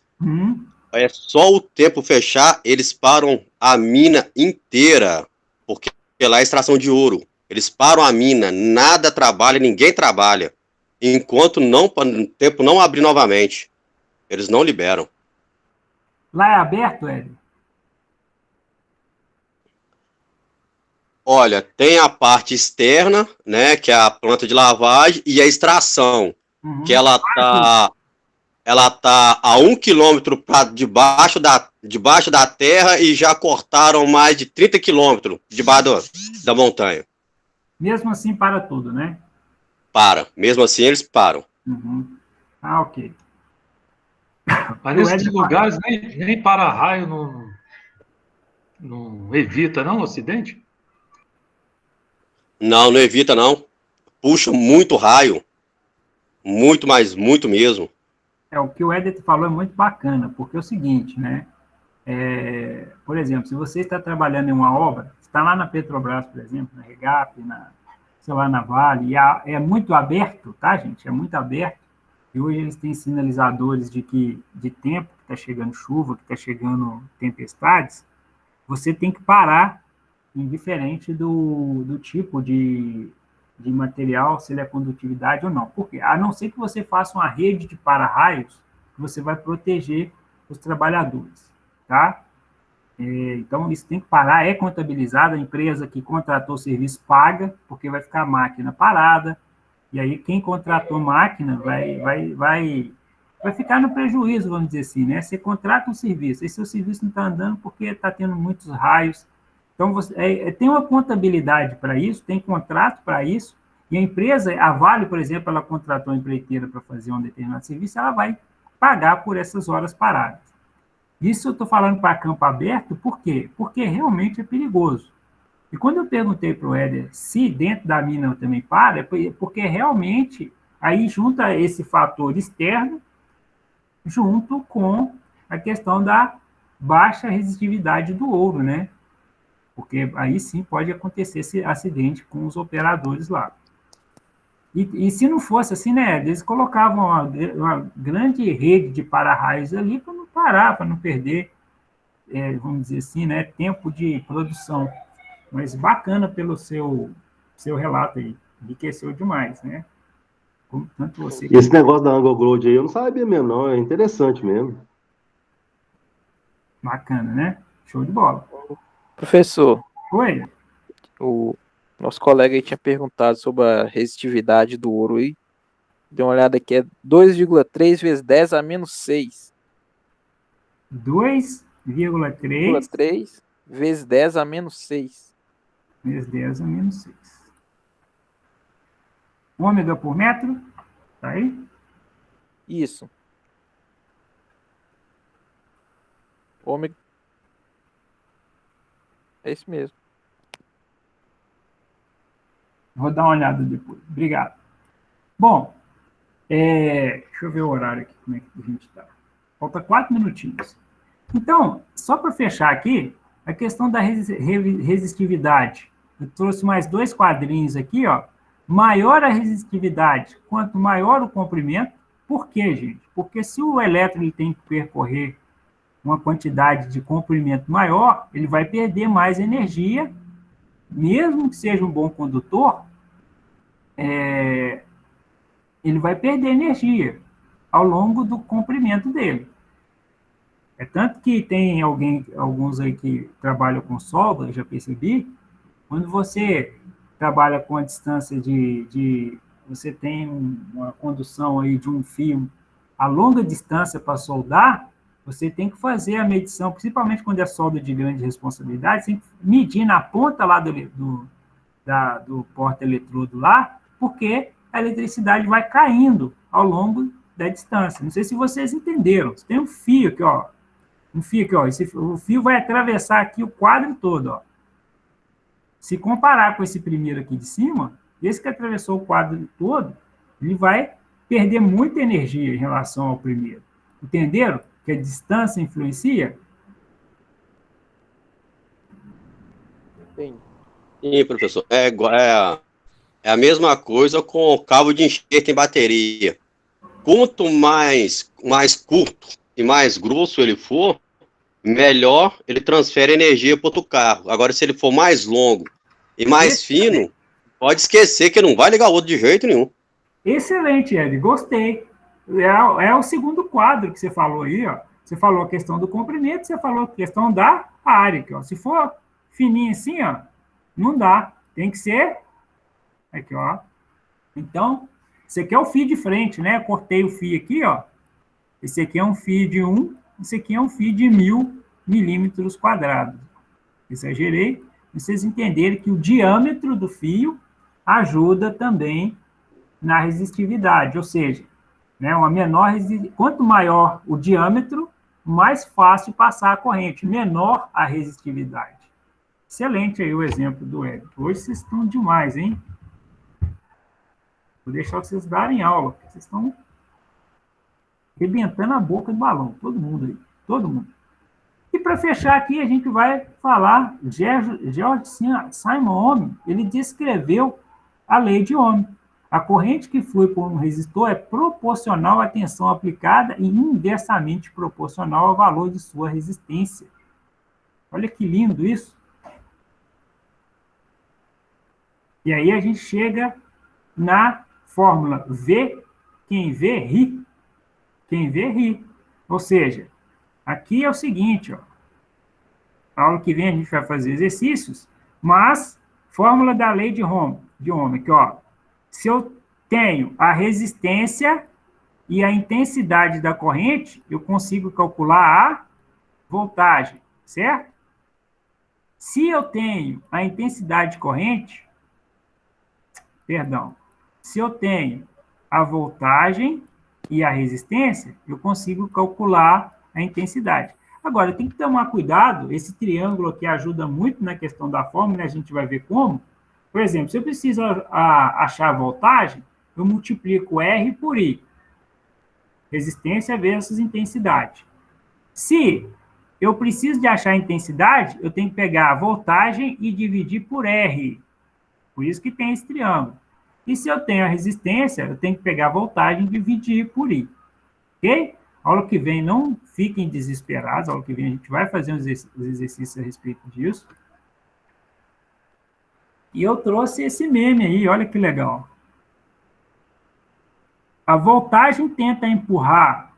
é só o tempo fechar, eles param a mina inteira, porque lá é extração de ouro. Eles param a mina, nada trabalha, ninguém trabalha. Enquanto o tempo não abrir novamente. Eles não liberam. Lá é aberto, Hélio? Olha, tem a parte externa, né, que é a planta de lavagem, e a extração, que ela tá a 1 quilômetro debaixo da terra e já cortaram mais de 30 quilômetros debaixo da montanha. Mesmo assim, para tudo, né? Mesmo assim, eles param. Ok. Mas nesses lugares nem para-raio não evita, não, o acidente? Não evita, não. Puxa muito raio. Muito, mas muito mesmo. O que o Éder falou é muito bacana, porque é o seguinte, né? Por exemplo, se você está trabalhando em uma obra, está lá na Petrobras, por exemplo, na Regap, na Vale, e é muito aberto, tá, gente? É muito aberto. E hoje eles têm sinalizadores de tempo, que está chegando chuva, que está chegando tempestades, você tem que parar, indiferente do tipo de material, se ele é condutividade ou não. Por quê? A não ser que você faça uma rede de para-raios, você vai proteger os trabalhadores, tá? Então, isso tem que parar, é contabilizado, a empresa que contratou o serviço paga, porque vai ficar a máquina parada, e aí quem contratou máquina vai ficar no prejuízo, vamos dizer assim, né? Você contrata um serviço, aí seu serviço não está andando porque está tendo muitos raios. Então, tem uma contabilidade para isso, tem contrato para isso, e a empresa, a Vale, por exemplo, ela contratou uma empreiteira para fazer um determinado serviço, ela vai pagar por essas horas paradas. Isso eu estou falando para campo aberto, por quê? Porque realmente é perigoso. E quando eu perguntei para o Éder se dentro da mina eu também para, é porque realmente aí junta esse fator externo junto com a questão da baixa resistividade do ouro, né? Porque aí sim pode acontecer esse acidente com os operadores lá. E se não fosse assim, né, eles colocavam uma grande rede de para-raios ali para não parar, para não perder, vamos dizer assim, né, tempo de produção. Mas bacana pelo seu relato aí, enriqueceu demais, né? Tanto você Esse negócio da Anglo Gold aí eu não sabia mesmo, não, é interessante mesmo. Bacana, né? Show de bola. Professor. Oi. O nosso colega aí tinha perguntado sobre a resistividade do ouro aí. Deu uma olhada aqui, é 2,3 vezes 10 a menos 6. 2,3 vezes 10 a menos 6. Vezes 10 a menos 6. Ômega por metro? Tá aí? Isso. Ômega. É isso mesmo. Vou dar uma olhada depois. Obrigado. Bom, deixa eu ver o horário aqui, como é que a gente está. Falta 4 minutinhos. Então, só para fechar aqui, a questão da resistividade. Eu trouxe mais 2 quadrinhos aqui, ó. Maior a resistividade, quanto maior o comprimento. Por quê, gente? Porque se o elétron ele tem que percorrer uma quantidade de comprimento maior, ele vai perder mais energia, mesmo que seja um bom condutor, ele vai perder energia ao longo do comprimento dele. É tanto que tem alguns aí que trabalham com solda, já percebi, quando você trabalha com a distância você tem uma condução aí de um fio a longa distância para soldar, você tem que fazer a medição, principalmente quando é solda de grande responsabilidade, você tem que medir na ponta lá do porta-eletrodo lá, porque a eletricidade vai caindo ao longo da distância. Não sei se vocês entenderam. Você tem um fio aqui, ó. O fio vai atravessar aqui o quadro todo, ó. Se comparar com esse primeiro aqui de cima, esse que atravessou o quadro todo, ele vai perder muita energia em relação ao primeiro. Entenderam? Que a distância influencia? Sim. Sim, professor. É a mesma coisa com o cabo de enxerto em bateria. Quanto mais curto e mais grosso ele for, melhor ele transfere energia para outro carro. Agora, se ele for mais longo e mais fino, pode esquecer que não vai ligar o outro de jeito nenhum. Excelente, Ed. Gostei. É o segundo quadro que você falou aí, ó. Você falou a questão do comprimento, você falou a questão da área. Aqui, ó. Se for fininho assim, ó, não dá. Tem que ser aqui, ó. Então, esse aqui é o fio de frente, né? Eu cortei o fio aqui, ó. Esse aqui é um fio de 1, esse aqui é um fio de 1000 milímetros quadrados. Exagerei. Vocês entenderem que o diâmetro do fio ajuda também na resistividade, ou seja, né, quanto maior o diâmetro, mais fácil passar a corrente, menor a resistividade. Excelente aí o exemplo do Ed. Hoje vocês estão demais, hein? Vou deixar vocês darem aula, porque vocês estão arrebentando a boca do balão, todo mundo aí, todo mundo. E para fechar aqui, a gente vai falar, George Simon Ohm, ele descreveu a lei de Ohm. A corrente que flui por um resistor é proporcional à tensão aplicada e inversamente proporcional ao valor de sua resistência. Olha que lindo isso. E aí a gente chega na fórmula V, quem vê, ri. Quem vê, ri. Ou seja, aqui é o seguinte, ó. Na aula que vem a gente vai fazer exercícios, mas fórmula da lei de Ohm, aqui, ó. Se eu tenho a resistência e a intensidade da corrente, eu consigo calcular a voltagem, certo? Se eu tenho a intensidade de corrente, se eu tenho a voltagem e a resistência, eu consigo calcular a intensidade. Agora, tem que tomar cuidado, esse triângulo aqui ajuda muito na questão da fórmula, a gente vai ver como. Por exemplo, se eu preciso achar a voltagem, eu multiplico R por I. Resistência versus intensidade. Se eu preciso de achar a intensidade, eu tenho que pegar a voltagem e dividir por R. Por isso que tem esse triângulo. E se eu tenho a resistência, eu tenho que pegar a voltagem e dividir por I. Ok? Aula que vem, não fiquem desesperados. Aula que vem a gente vai fazer os exercícios a respeito disso. E eu trouxe esse meme aí, olha que legal. A voltagem tenta empurrar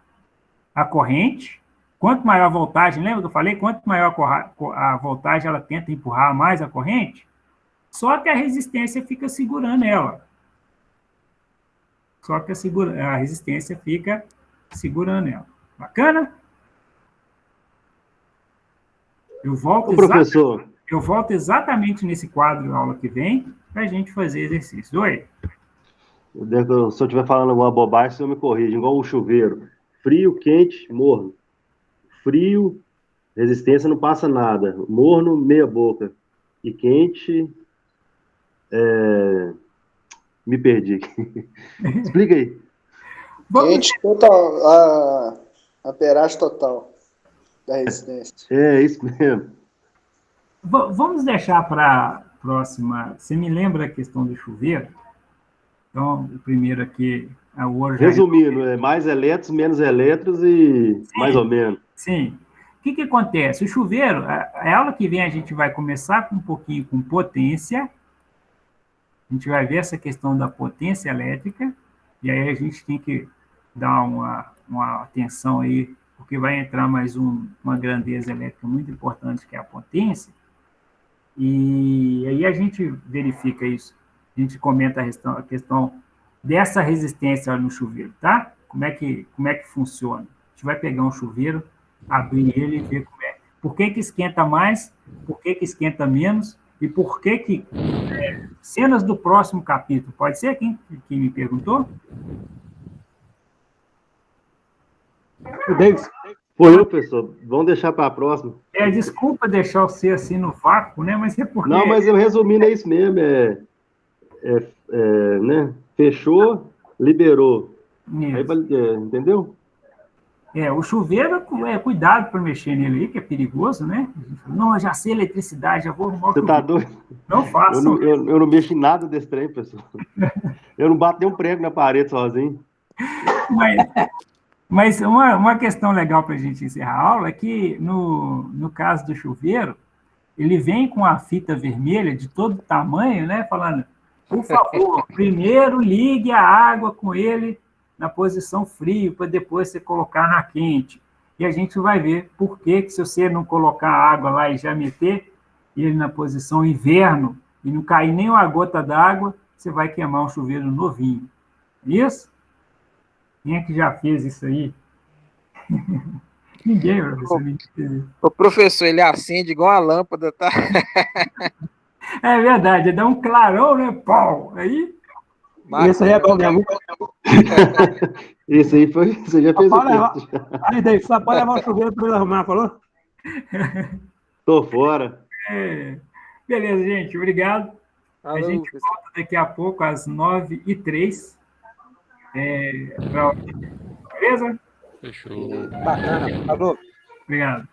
a corrente. Quanto maior a voltagem, lembra que eu falei? Quanto maior a voltagem, ela tenta empurrar mais a corrente. Só que a resistência fica segurando ela. Só que a resistência fica segurando ela. Bacana? Eu volto exatamente nesse quadro na aula que vem para a gente fazer exercício. Oi? Se eu estiver falando alguma bobagem, você me corrige. Igual o chuveiro. Frio, quente, morno. Frio, Resistência não passa nada. Morno, meia boca. E quente... Me perdi. Explica aí. Quente total, a peragem total da resistência. É isso mesmo. Vamos deixar para a próxima. Você me lembra a questão do chuveiro? Então, o primeiro aqui é o ouro. Resumindo, mais elétrons, menos elétrons e sim, mais ou menos. Sim. O que acontece? O chuveiro, a aula que vem a gente vai começar com um pouquinho com potência. A gente vai ver essa questão da potência elétrica, e aí a gente tem que dar uma atenção aí, porque vai entrar mais uma grandeza elétrica muito importante, que é a potência, e aí a gente verifica isso, a gente comenta a questão dessa resistência no chuveiro, tá? Como é que funciona? A gente vai pegar um chuveiro, abrir ele e ver como é. Por que esquenta mais, por que esquenta menos, e por que cenas do próximo capítulo. Pode ser quem me perguntou? O Davis. Foi eu, professor. Vamos deixar para a próxima. Desculpa deixar você assim no vácuo, né? Mas é porque... Não, mas eu resumindo é isso mesmo. Né? Fechou, liberou. Aí, entendeu? O chuveiro, cuidado para mexer nele aí, que é perigoso, né? Não, eu já sei eletricidade, já vou arrumar o chuveiro. Você tá doido? Não faça. Eu não mexo em nada desse trem, pessoal. Eu não bato nem um prego na parede sozinho. Mas uma questão legal para a gente encerrar a aula é que, no caso do chuveiro, ele vem com a fita vermelha de todo tamanho, né? Falando, por favor, primeiro ligue a água com ele na posição frio, para depois você colocar na quente. E a gente vai ver por que se você não colocar a água lá e já meter ele na posição inverno e não cair nem uma gota d'água, você vai queimar um chuveiro novinho. Isso? Quem é que já fez isso aí? Ninguém, professor. O professor, ele acende igual a lâmpada, tá? É verdade, dá um clarão, né? Pau! Aí... Esse aí é bom mesmo. Esse aí foi. Você já fez o teste. Aí, David, só pode levar o chuveiro para ele arrumar, falou? Tô fora. Beleza, gente. Obrigado. A gente volta daqui a pouco, às 9h03. Beleza? Fechou. Bacana. Falou. Obrigado.